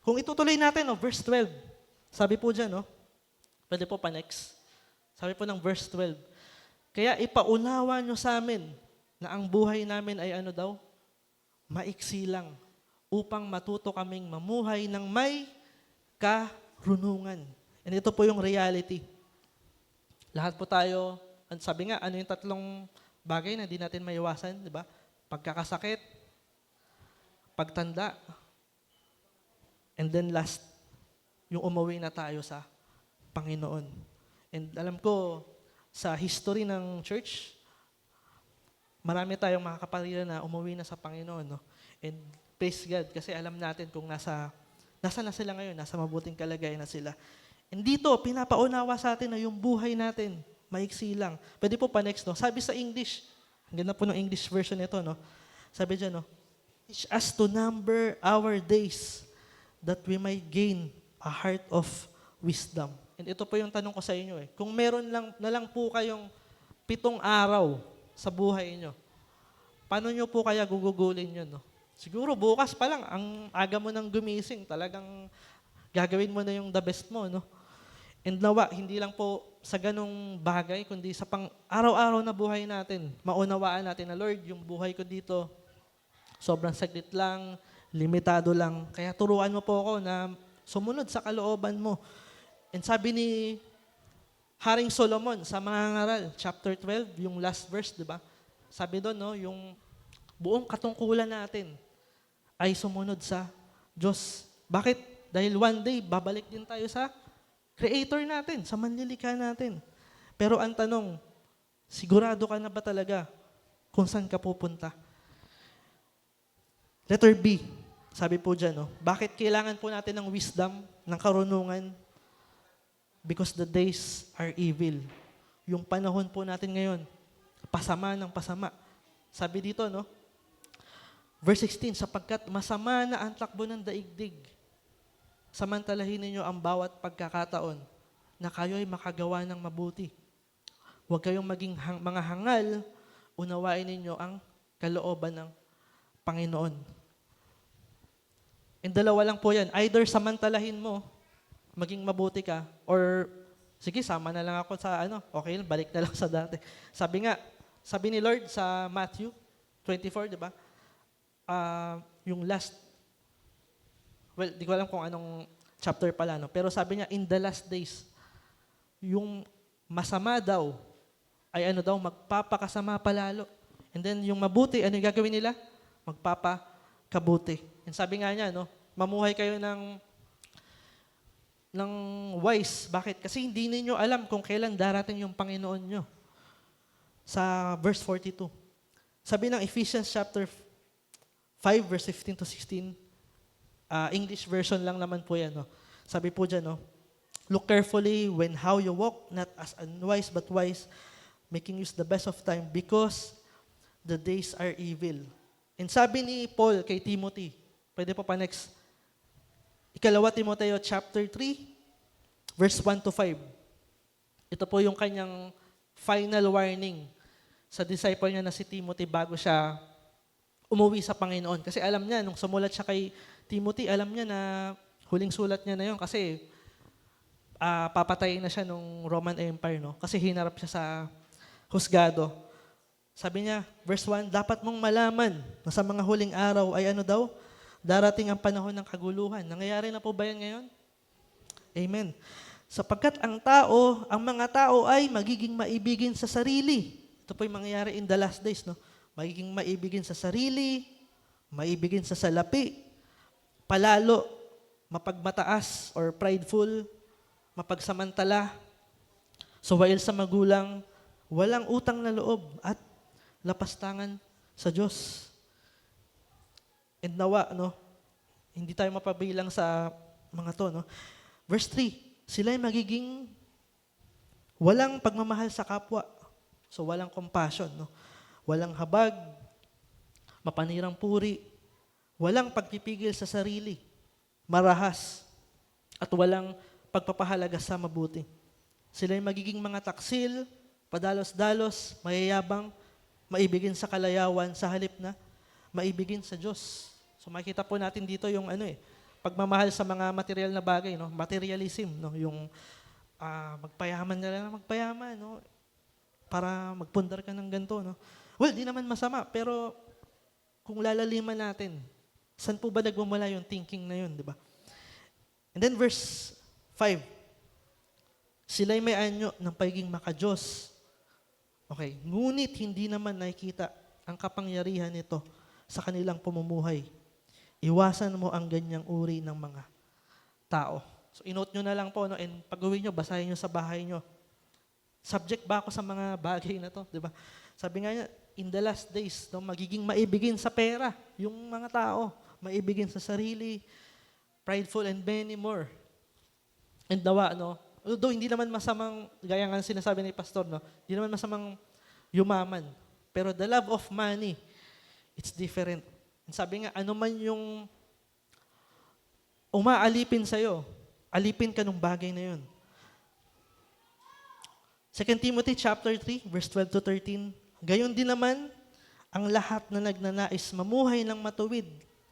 S1: kung itutuloy natin, verse 12, sabi po dyan, pwede po pa next. Sabi po ng verse 12, kaya ipaunawa nyo sa amin na ang buhay namin ay maiksi lang, upang matuto kaming mamuhay ng may karunungan. And ito po yung reality. Lahat po tayo, sabi nga, yung 3 bagay na di natin maiwasan, di ba? Pagkakasakit, pagtanda, and then last, yung umuwi na tayo sa Panginoon. And alam ko, sa history ng church, marami tayong mga kapatid na umuwi na sa Panginoon, no? And praise God, kasi alam natin kung nasa na sila ngayon, nasa mabuting kalagayan na sila. And dito, pinapaunawa sa atin na yung buhay natin, maiksi lang. Pwede po pa next, no? Sabi sa English, ang ganda po ng English version nito, no? Sabi dyan, no? Teach us to number our days that we might gain a heart of wisdom. And ito po yung tanong ko sa inyo, eh. Kung meron na lang po kayong 7 araw sa buhay nyo, paano nyo po kaya gugugulin yun, no? Siguro bukas pa lang, ang aga mo nang gumising, talagang gagawin mo na yung the best mo, no? And nawa, hindi lang po sa ganong bagay, kundi sa pang araw-araw na buhay natin, maunawaan natin na, Lord, yung buhay ko dito, sobrang saglit lang, limitado lang. Kaya turuan mo po ako na sumunod sa kalooban mo. And sabi ni Haring Solomon sa Mga Ngaral, chapter 12, yung last verse, di ba? Sabi doon, no, yung buong katungkulan natin ay sumunod sa Diyos. Bakit? Dahil one day, babalik din tayo sa Creator natin, sa manlilikha natin. Pero ang tanong, sigurado ka na ba talaga kung saan ka pupunta? Letter B, sabi po dyan, no, bakit kailangan po natin ng wisdom, ng karunungan? Because the days are evil. Yung panahon po natin ngayon, pasama ng pasama. Sabi dito, no, verse 16, sapagkat masama na ang takbo ng daigdig, samantalahin ninyo ang bawat pagkakataon na kayo'y makagawa ng mabuti. Huwag kayong maging mga hangal, unawain ninyo ang kalooban ng Panginoon. And dalawa lang po yan. Either samantalahin mo, maging mabuti ka, or sige, sama na lang ako sa okay, balik na lang sa dati. Sabi ni Lord sa Matthew 24, di ba? Yung last, well, di ko alam kung anong chapter pala, no? Pero sabi niya, in the last days, yung masama daw, ay magpapakasama palalo. And then yung mabuti, ano yung gagawin nila? Magpapakabuti. And sabi nga niya, no, mamuhay kayo ng wise. Bakit? Kasi hindi ninyo alam kung kailan darating yung Panginoon nyo. Sa verse 42. Sabi ng Ephesians chapter 5, verse 15 to 16, English version lang naman po yan. No? Sabi po dyan, no, look carefully when how you walk, not as unwise but wise, making use the best of time because the days are evil. And sabi ni Paul kay Timothy, pwede po pa next, 2 Timoteo chapter 3, verse 1 to 5. Ito po yung kanyang final warning sa disciple niya na si Timothy bago siya umuwi sa Panginoon. Kasi alam niya, nung sumulat siya kay Timothy, alam niya na huling sulat niya na yun kasi papatayin na siya nung Roman Empire, no? Kasi hinarap siya sa husgado. Sabi niya, verse 1, dapat mong malaman na sa mga huling araw ay darating ang panahon ng kaguluhan. Nangyayari na po ba yan ngayon? Amen. Sapagkat ang mga tao ay magiging maibigin sa sarili. Ito po yung mangyayari in the last days, no? Magiging maibigin sa sarili, maibigin sa salapi, palalo, mapagmataas or prideful, mapagsamantala, suwail sa magulang, walang utang na loob at lapastangan sa Diyos. And nawa, no, hindi tayo mapabilang sa mga to, no. Verse 3, sila ay magiging walang pagmamahal sa kapwa. So walang compassion, no. Walang habag, mapanirang puri, walang pagpipigil sa sarili, marahas, at walang pagpapahalaga sa mabuti. Sila ay magiging mga taksil, padalos-dalos, mayayabang, maibigin sa kalayawan sa halip na maibigin sa Diyos. So makita po natin dito yung pagmamahal sa mga material na bagay, no? Materialism, no? Yung magpayaman na lang magpayaman, no? Para magpundar ka ng ganito, no? Well, di naman masama, pero kung lalaliman natin, saan po ba nagmumula yung thinking na yun, di ba? And then verse 5, sila'y may anyo ng pagiging maka-Diyos. Okay, ngunit hindi naman nakikita ang kapangyarihan nito sa kanilang pamumuhay. Iwasan mo ang ganyang uri ng mga tao. So, inote nyo na lang po, no? And pag-uwi nyo, basahin nyo sa bahay nyo. Subject ba ako sa mga bagay na to, di ba? Sabi nga niya, in the last days, no, magiging maibigin sa pera yung mga tao, maibigin sa sarili, prideful and many more. And nawa, no, although hindi naman masamang, gaya nga sinasabi ni Pastor, no, hindi naman masamang yumaman. Pero the love of money, it's different. And sabi nga, ano man yung umaalipin sa'yo, alipin ka nung bagay na yun. 2 Timothy chapter 3, verse 12 to 13, gayon din naman, ang lahat na nagnanais mamuhay ng matuwid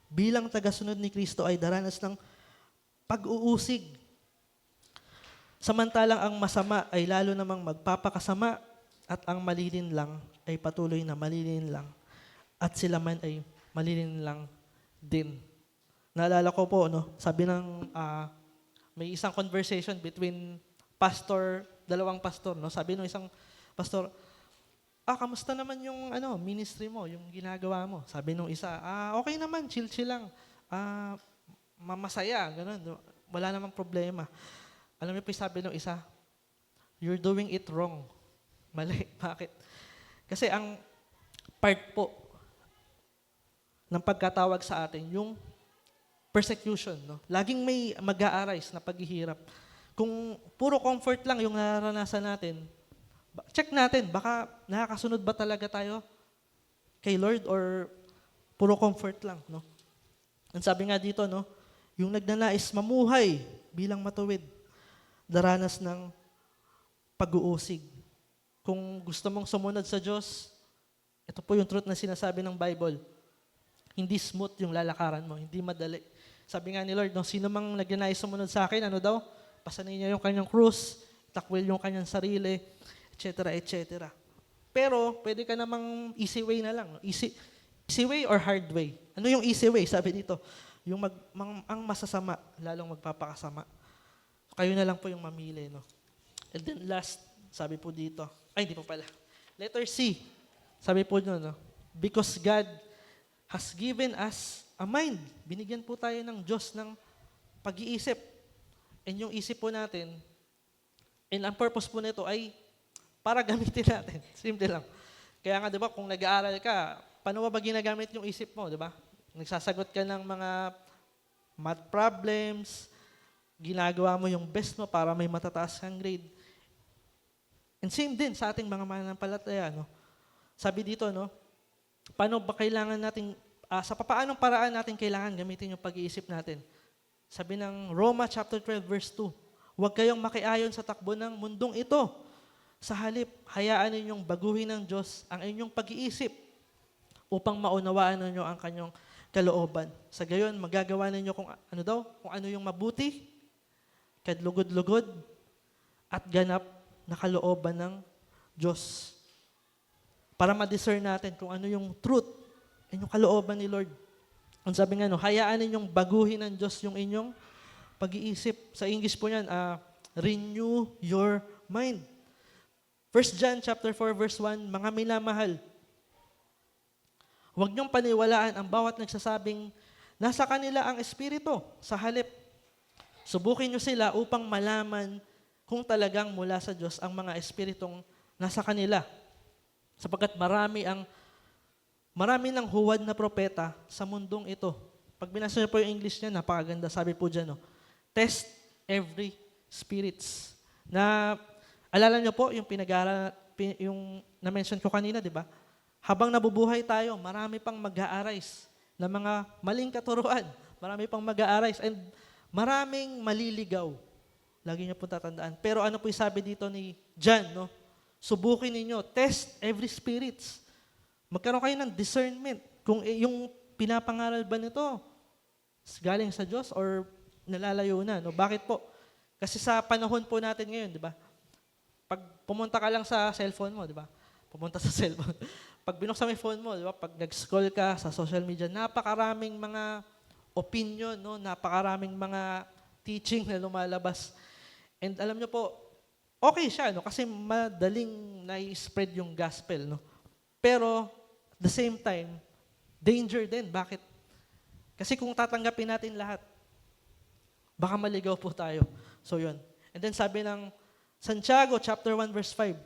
S1: bilang tagasunod ni Kristo ay daranas ng pag-uusig. Samantalang ang masama ay lalo namang magpapakasama at ang malilin lang ay patuloy na malilin lang at sila man ay malilin lang din. Naalala ko po, no, sabi ng may isang conversation between dalawang pastor, no? Sabi ng isang pastor, kamusta naman yung ministry mo, yung ginagawa mo? Sabi nung isa, okay naman, chill-chill lang. Masaya, ganun. No? Wala namang problema. Alam niyo po yung sabi nung isa, you're doing it wrong. Mali. Bakit? Kasi ang part po ng pagkatawag sa atin, yung persecution, no? Laging may mag-a-arise na paghihirap. Kung puro comfort lang yung nararanasan natin, check natin, baka nakakasunod ba talaga tayo kay Lord or puro comfort lang, no? Ang sabi nga dito, no, yung nagnanais mamuhay bilang matuwid, daranas ng pag-uusig. Kung gusto mong sumunod sa Diyos, ito po yung truth na sinasabi ng Bible. Hindi smooth yung lalakaran mo, hindi madali. Sabi nga ni Lord, no, sino mang nagnanais sumunod sa akin, ano daw? Pasanin niya yung kanyang krus, takwil yung kanyang sarili, etc., etc. Pero, pwede ka namang easy way na lang. No? Easy way or hard way? Ano yung easy way? Sabi dito, yung ang masasama, lalong magpapakasama. Kayo na lang po yung mamili. No? And then last, sabi po dito, hindi po pala. Letter C, sabi po nyo, no? Because God has given us a mind. Binigyan po tayo ng Diyos ng pag-iisip. And yung isip po natin, and ang purpose po nito ay para gamitin natin. Simple lang. Kaya nga, di ba, kung nag-aaral ka, paano ba ginagamit yung isip mo, di ba? Nagsasagot ka ng mga math problems, ginagawa mo yung best mo para may matataas kang grade. And same din sa ating mga mananampalataya, no? Sabi dito, no, paano ba kailangan natin, sa papaanong paraan natin kailangan gamitin yung pag-iisip natin? Sabi ng Roma chapter 12 verse 2, huwag kayong makiayon sa takbo ng mundong ito. Sa halip, hayaan ninyong baguhin ng Diyos ang inyong pag-iisip upang maunawaan ninyo ang kanyang kalooban. Sa gayon, magagawa ninyo kung ano yung mabuti, kadlugod-lugod, at ganap na kalooban ng Diyos. Para ma-discern natin kung ano yung truth, yung kalooban ni Lord. Ang sabi nga, hayaan ninyong baguhin ng Diyos yung inyong pag-iisip. Sa English po yan, renew your mind. 1 John chapter 4 verse 1, mga minamahal, huwag niyong paniwalaan ang bawat nagsasabing nasa kanila ang Espiritu. Sa halip, subukin niyo sila upang malaman kung talagang mula sa Diyos ang mga Espiritong nasa kanila. Sapagkat marami ng huwad na propeta sa mundong ito. Pag binasa niyo po yung English niya, napakaganda. Sabi po dyan, test every spirits. Alala niyo po yung yung na-mention ko kanina, di ba? Habang nabubuhay tayo, marami pang mag-a-arise na mga maling katuruan. Marami pang mag-a-arise and maraming maliligaw. Lagi niyo po tatandaan. Pero ano po yung sabi dito ni John, no? Subukin ninyo, test every spirits. Magkaroon kayo ng discernment kung yung pinapangaral ba nito galing sa Diyos or nalalayo na. No? Bakit po? Kasi sa panahon po natin ngayon, di ba? Pag pumunta ka lang sa cellphone mo, di ba? Pumunta sa cellphone. Pag binuksan mo yung phone mo, di ba? Pag nag-scroll ka sa social media, napakaraming mga opinion, no? Napakaraming mga teaching na lumalabas. And alam nyo po, okay siya, no? Kasi madaling na-spread yung gospel, no? Pero, at the same time, danger din. Bakit? Kasi kung tatanggapin natin lahat, baka maligaw po tayo. So, yun. And then sabi ng Santiago chapter 1 verse 5.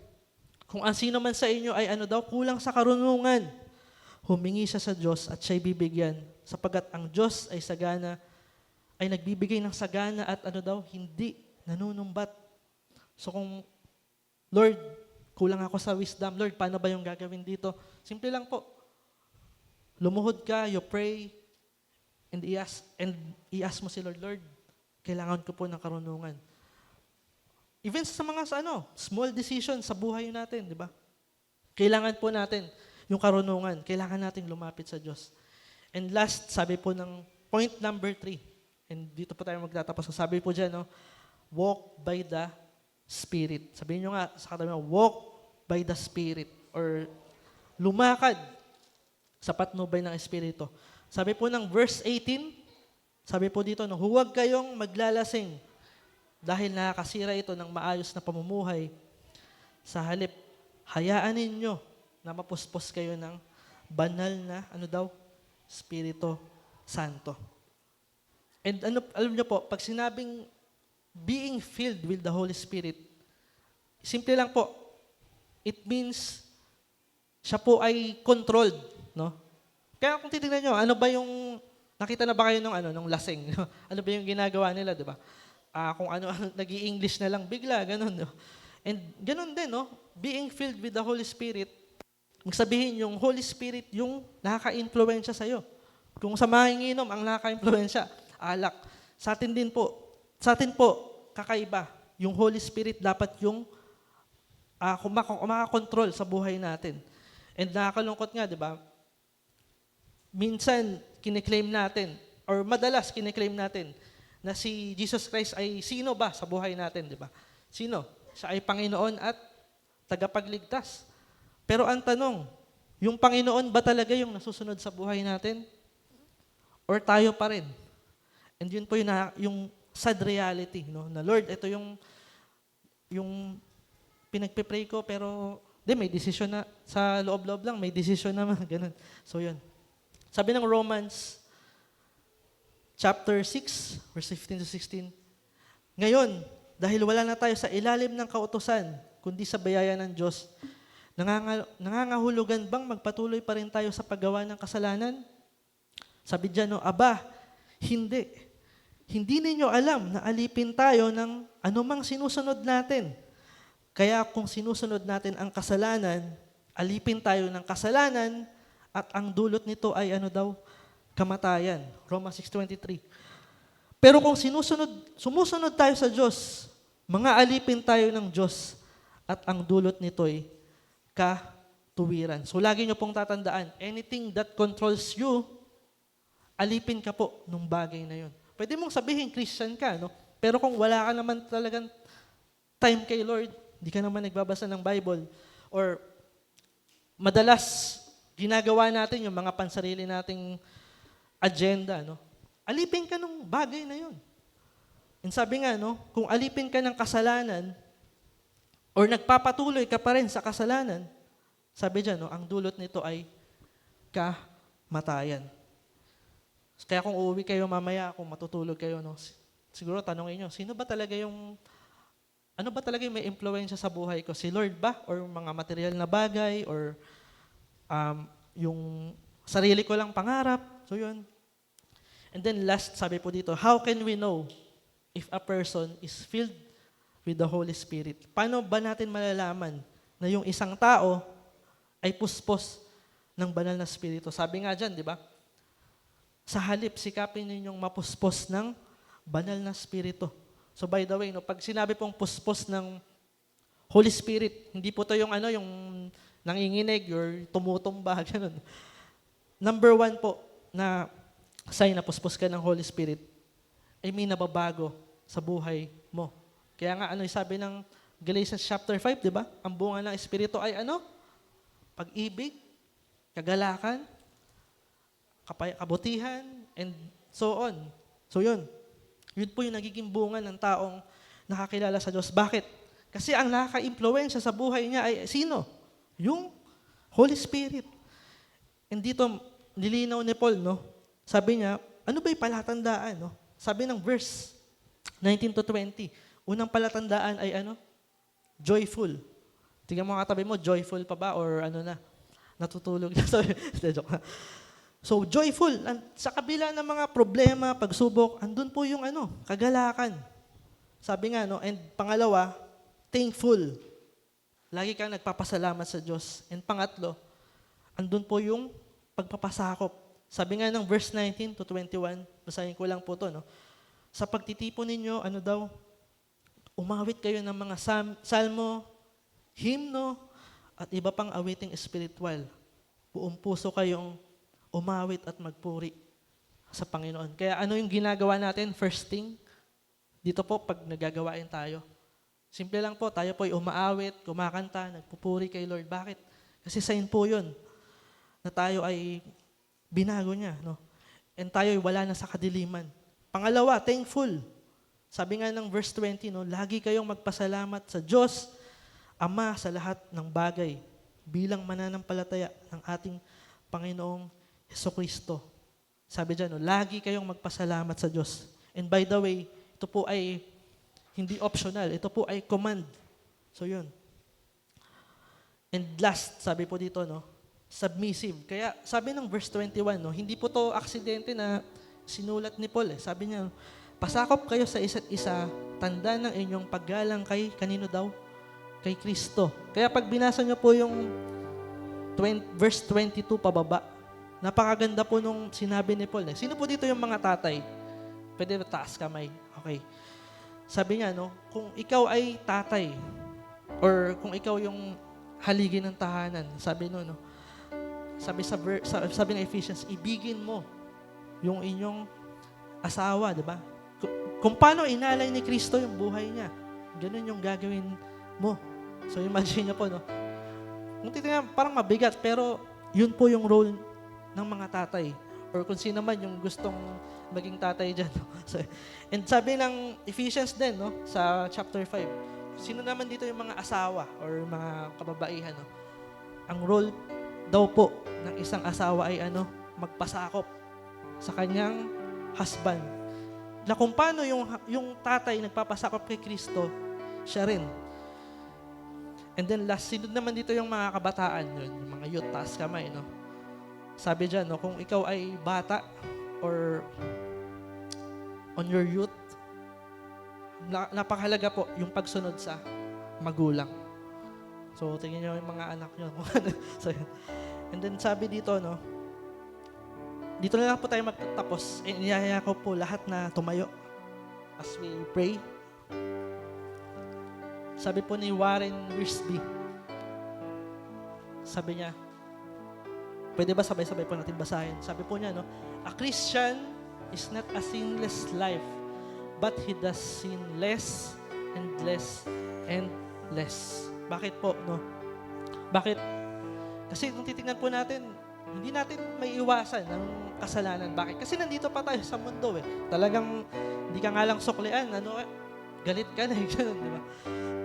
S1: Kung ang sino man sa inyo ay ano daw, kulang sa karunungan, humingi siya sa Diyos at siya'y bibigyan, sapagkat ang Diyos ay sagana, ay nagbibigay ng sagana at ano daw, hindi nanunumbat. So kung, Lord, kulang ako sa wisdom, Lord, paano ba yung gagawin dito? Simple lang po. Lumuhod ka, you pray, and i-ask mo si Lord, Lord, kailangan ko po ng karunungan. Even sa mga small decisions sa buhay natin, di ba? Kailangan po natin yung karunungan. Kailangan nating lumapit sa Diyos. And last, sabi po ng point number 3, and dito po tayo magtatapos. So sabi po dyan, walk by the Spirit. Sabihin nyo nga sa katabi mo, walk by the Spirit, or lumakad sa patnubay ng Espiritu. Sabi po ng verse 18, sabi po dito, huwag kayong maglalasing dahil nakakasira ito ng maayos na pamumuhay. Sa halip, hayaan ninyo na mapuspos kayo ng banal na, Espiritu Santo. And alam nyo po, pag sinabing being filled with the Holy Spirit, simple lang po, it means siya po ay controlled, no? Kaya kung titignan nyo, ano ba yung, nakita na ba kayo nung lasing? Ano ba yung ginagawa nila, di ba? Kung ano, nag-i-English na lang bigla, ganun. No? And ganun din, no? Being filled with the Holy Spirit, magsabihin yung Holy Spirit yung nakaka-influensya sa'yo. Kung sa manginginom, ang nakaka-influensya, alak. Sa atin po, kakaiba. Yung Holy Spirit dapat yung makakontrol sa buhay natin. And nakakalungkot nga, di ba? Minsan, kiniklaim natin, or madalas kiniklaim natin, na si Jesus Christ ay sino ba sa buhay natin, di ba? Sino? Siya ay Panginoon at tagapagligtas. Pero ang tanong, yung Panginoon ba talaga yung nasusunod sa buhay natin? Or tayo pa rin? And yun po yung sad reality, no? Na Lord, ito yung pinagpipray ko, pero may desisyon na, sa loob-loob lang, may desisyon naman, ganun. So yun. Sabi ng Romans chapter 6, verse 15 to 16. Ngayon, dahil wala na tayo sa ilalim ng kautusan, kundi sa biyaya ng Diyos, nangangahulugan bang magpatuloy pa rin tayo sa paggawa ng kasalanan? Sabi dyan, aba, hindi. Hindi ninyo alam na alipin tayo ng anumang sinusunod natin. Kaya kung sinusunod natin ang kasalanan, alipin tayo ng kasalanan, at ang dulot nito ay kamatayan. Romans 6:23. Pero kung sumusunod tayo sa Diyos, mga alipin tayo ng Diyos at ang dulot nito'y katuwiran. So lagi nyo pong tatandaan, anything that controls you, alipin ka po nung bagay na yun. Pwede mong sabihin Christian ka, no? Pero kung wala ka naman talagang time kay Lord, hindi ka naman nagbabasa ng Bible, or madalas ginagawa natin yung mga pansarili nating agenda, no? Alipin ka ng bagay na yun. And sabi nga, no, kung alipin ka ng kasalanan, or nagpapatuloy ka pa rin sa kasalanan, sabi dyan, no, ang dulot nito ay kamatayan. Kaya kung uuwi kayo mamaya, kung matutulog kayo, no, siguro tanongin nyo, ano ba talaga yung may impluwensya sa buhay ko? Si Lord ba? Or mga material na bagay? Or yung sarili ko lang pangarap? So yun. And then last, sabi po dito, how can we know if a person is filled with the Holy Spirit? Paano ba natin malalaman na yung isang tao ay puspos ng banal na Espiritu? Sabi nga dyan, di ba? Sa halip, sikapin ninyong mapuspos ng banal na Espiritu. So by the way, no, pag sinabi pong puspos ng Holy Spirit, hindi po to yung yung nanginginig or tumutumba, ganun. Number 1 po na sign na puspos ka ng Holy Spirit, ay may nababago sa buhay mo. Kaya nga, sabi ng Galatians chapter 5, di ba? Ang bunga ng Espiritu ay pag-ibig, kagalakan, kabutihan, and so on. So yun. Yun po yung nagiging bunga ng taong nakakilala sa Diyos. Bakit? Kasi ang nakaka-impluwensya sa buhay niya ay sino? Yung Holy Spirit. And dito, nilinaw ni Paul, no? Sabi niya, ano ba yung palatandaan, no? Sabi ng verse 19 to 20, unang palatandaan ay Joyful. Tingnan mo katabi mo, joyful pa ba? Or ano na? Natutulog na. Sorry. Joke na. So, joyful. Sa kabila ng mga problema, pagsubok, andun po yung kagalakan. Sabi nga, and pangalawa, thankful. Lagi kang nagpapasalamat sa Diyos. And pangatlo, andun po yung pagpapasakop. Sabi nga ng verse 19 to 21, basahin ko lang po to, Sa pagtitipon ninyo, umawit kayo ng mga salmo, himno, at iba pang awiting espiritual. Buong puso kayong umawit at magpuri sa Panginoon. Kaya ano yung ginagawa natin? First thing, dito po pag nagagawain tayo. Simple lang po, tayo po ay umaawit, kumakanta, nagpupuri kay Lord. Bakit? Kasi sign po yun na tayo ay binago niya. And tayo ay wala na sa kadiliman. Pangalawa, thankful. Sabi nga ng verse 20, lagi kayong magpasalamat sa Diyos, Ama sa lahat ng bagay, bilang mananampalataya ng ating Panginoong Hesukristo. Sabi dyan, lagi kayong magpasalamat sa Diyos. And by the way, ito po ay hindi optional, ito po ay command. So yun. And last, sabi po dito, submissive. Kaya sabi ng verse 21, hindi po to aksidente na sinulat ni Paul. Sabi niya, pasakop kayo sa isa't isa, tanda ng inyong paggalang kay kanino daw? Kay Kristo. Kaya pag binasa niyo po yung verse 22 pababa, napakaganda po nung sinabi ni Paul. Sino po dito yung mga tatay? Pwede taas kamay. Okay. Sabi niya, kung ikaw ay tatay, or kung ikaw yung haligi ng tahanan, sabi sabi ng Ephesians, ibigin mo yung inyong asawa, di ba? Kung paano inalay ni Kristo yung buhay niya, ganun yung gagawin mo. So imagine niyo po, kung titingnan, parang mabigat, pero yun po yung role ng mga tatay. Or kung sino man yung gustong maging tatay dyan. So, and sabi ng Ephesians din, sa chapter 5, sino naman dito yung mga asawa or mga kababaihan, ang role daw po ng isang asawa ay magpasakop sa kanyang husband. Na kung paano yung tatay nagpapasakop kay Kristo, siya rin. And then last, sinod naman dito yung mga kabataan, yung mga youth, taas kamay, Sabi dyan, kung ikaw ay bata or on your youth, napakahalaga po yung pagsunod sa magulang. So, tingnan nyo yung mga anak nyo. So, and then sabi dito, dito na lang po tayo magtatapos. Inihahaya ko po lahat na tumayo as we pray. Sabi po ni Warren Wiersbe, sabi niya, pwede ba sabay-sabay po natin basahin? Sabi po niya, a Christian is not a sinless life, but he does sin less and less and less. Bakit po, Bakit? Kasi kung titingnan po natin, hindi natin may iwasan ng kasalanan. Bakit? Kasi nandito pa tayo sa mundo, Talagang, hindi ka nga lang suklian, galit ka na, gano'n, di ba?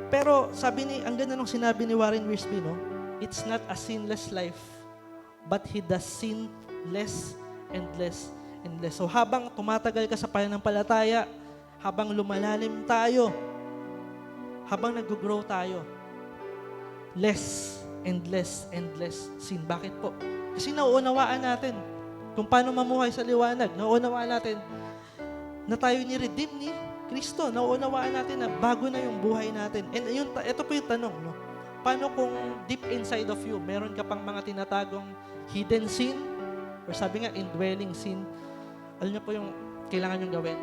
S1: Pero ang ganda nung sinabi ni Warren Wiersbe, it's not a sinless life, but he does sin less and less and less. So habang tumatagal ka sa pananampalataya, habang lumalalim tayo, habang nag-grow tayo, less and less and less sin. Bakit po? Kasi nauunawaan natin kung paano mamuhay sa liwanag. Nauunawaan natin na tayo ni-redeem ni Kristo. Nauunawaan natin na bago na yung buhay natin. And ito po yung tanong, paano kung deep inside of you, meron ka pang mga tinatagong hidden sin, or sabi nga, indwelling sin, alam niyo po yung kailangan niyong gawin?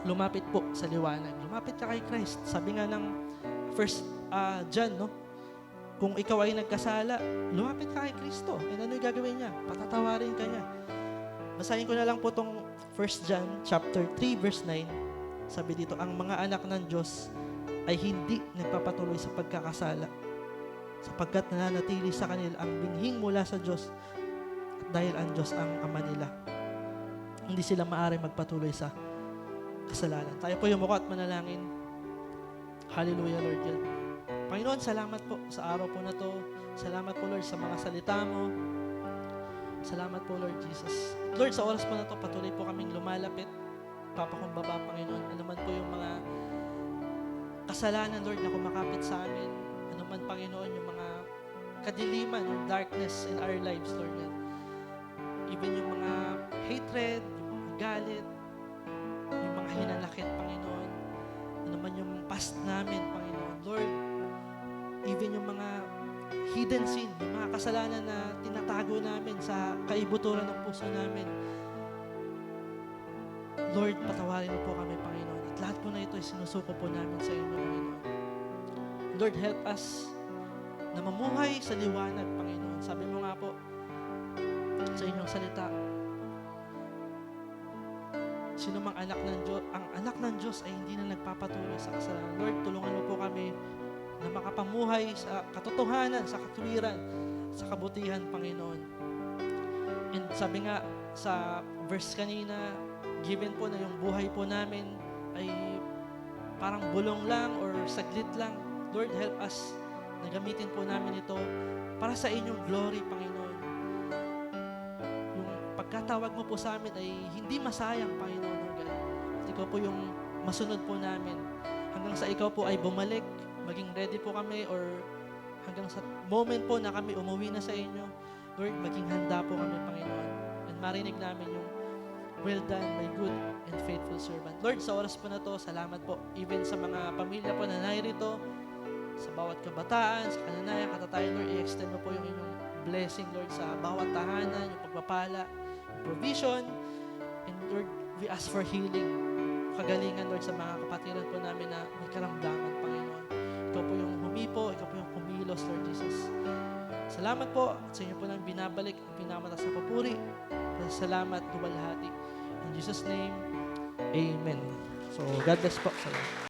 S1: Lumapit po sa liwanag. Lumapit ka kay Christ. Sabi nga ng First John, kung ikaw ay nagkasala, lumapit ka kay Kristo. And ano yung gagawin niya? Patatawarin ka niya. Basahin ko na lang po itong 1 John chapter 3 verse 9. Sabi dito, ang mga anak ng Diyos ay hindi nagpapatuloy sa pagkakasala, sapagkat nananatili sa kanila ang binhing mula sa Diyos, at dahil ang Diyos ang Ama nila. Hindi sila maaari magpatuloy sa kasalanan. Tayo po yumuko at manalangin. Hallelujah, Lord God. Panginoon, salamat po sa araw po na to. Salamat po, Lord, sa mga salita mo. Salamat po, Lord Jesus. Lord, sa oras po na to, patuloy po kaming lumalapit, papakumbaba, Panginoon. Ano man po yung mga kasalanan, Lord, na kumakapit sa amin. Ano man, Panginoon, yung mga kadiliman or darkness in our lives, Lord God. Even yung mga hatred, yung mga galit, yung mga hinanakit, Panginoon. Ano man yung past namin, Panginoon. Lord, even yung mga hidden sin, yung mga kasalanan na tinatago namin sa kaibuturan ng puso namin. Lord, patawarin mo po kami, Panginoon. At lahat po na ito ay sinusuko po namin sa inyo, Panginoon. Lord, help us na mamuhay sa liwanag, Panginoon. Sabi mo nga po sa inyong salita, sino mang anak ng Diyos, ang anak ng Diyos ay hindi na nagpapatuloy sa kasalanan. Lord, tulungan mo po kami na makapamuhay sa katotohanan, sa katwiran, sa kabutihan, Panginoon. And sabi nga sa verse kanina, given po na yung buhay po namin ay parang bulong lang or saglit lang. Lord, help us na gamitin po namin ito para sa inyong glory, Panginoon. Yung pagkatawag mo po sa amin ay hindi masayang, Panginoon. At ikaw po yung masunod po namin. Hanggang sa ikaw po ay bumalik, maging ready po kami, or hanggang sa moment po na kami umuwi na sa inyo, Lord, maging handa po kami, Panginoon. And marinig namin yung, well done, my good and faithful servant. Lord, sa oras po na to, salamat po. Even sa mga pamilya po na narito, sa bawat kabataan, sa kananayan, katatayan, Lord, i-extend mo po yung inyong blessing, Lord, sa bawat tahanan, yung pagpapala, yung provision. And Lord, we ask for healing, kagalingan, Lord, sa mga kapatiran po namin na may karamdaman, Panginoon. Ikaw po yung humipo, ikaw po yung kumilos, Lord Jesus. Salamat po sa inyo po nang binabalik ang pinamatas na papuri. Salamat, duwalhati. In Jesus' name, Amen. So, God bless po. Salamat.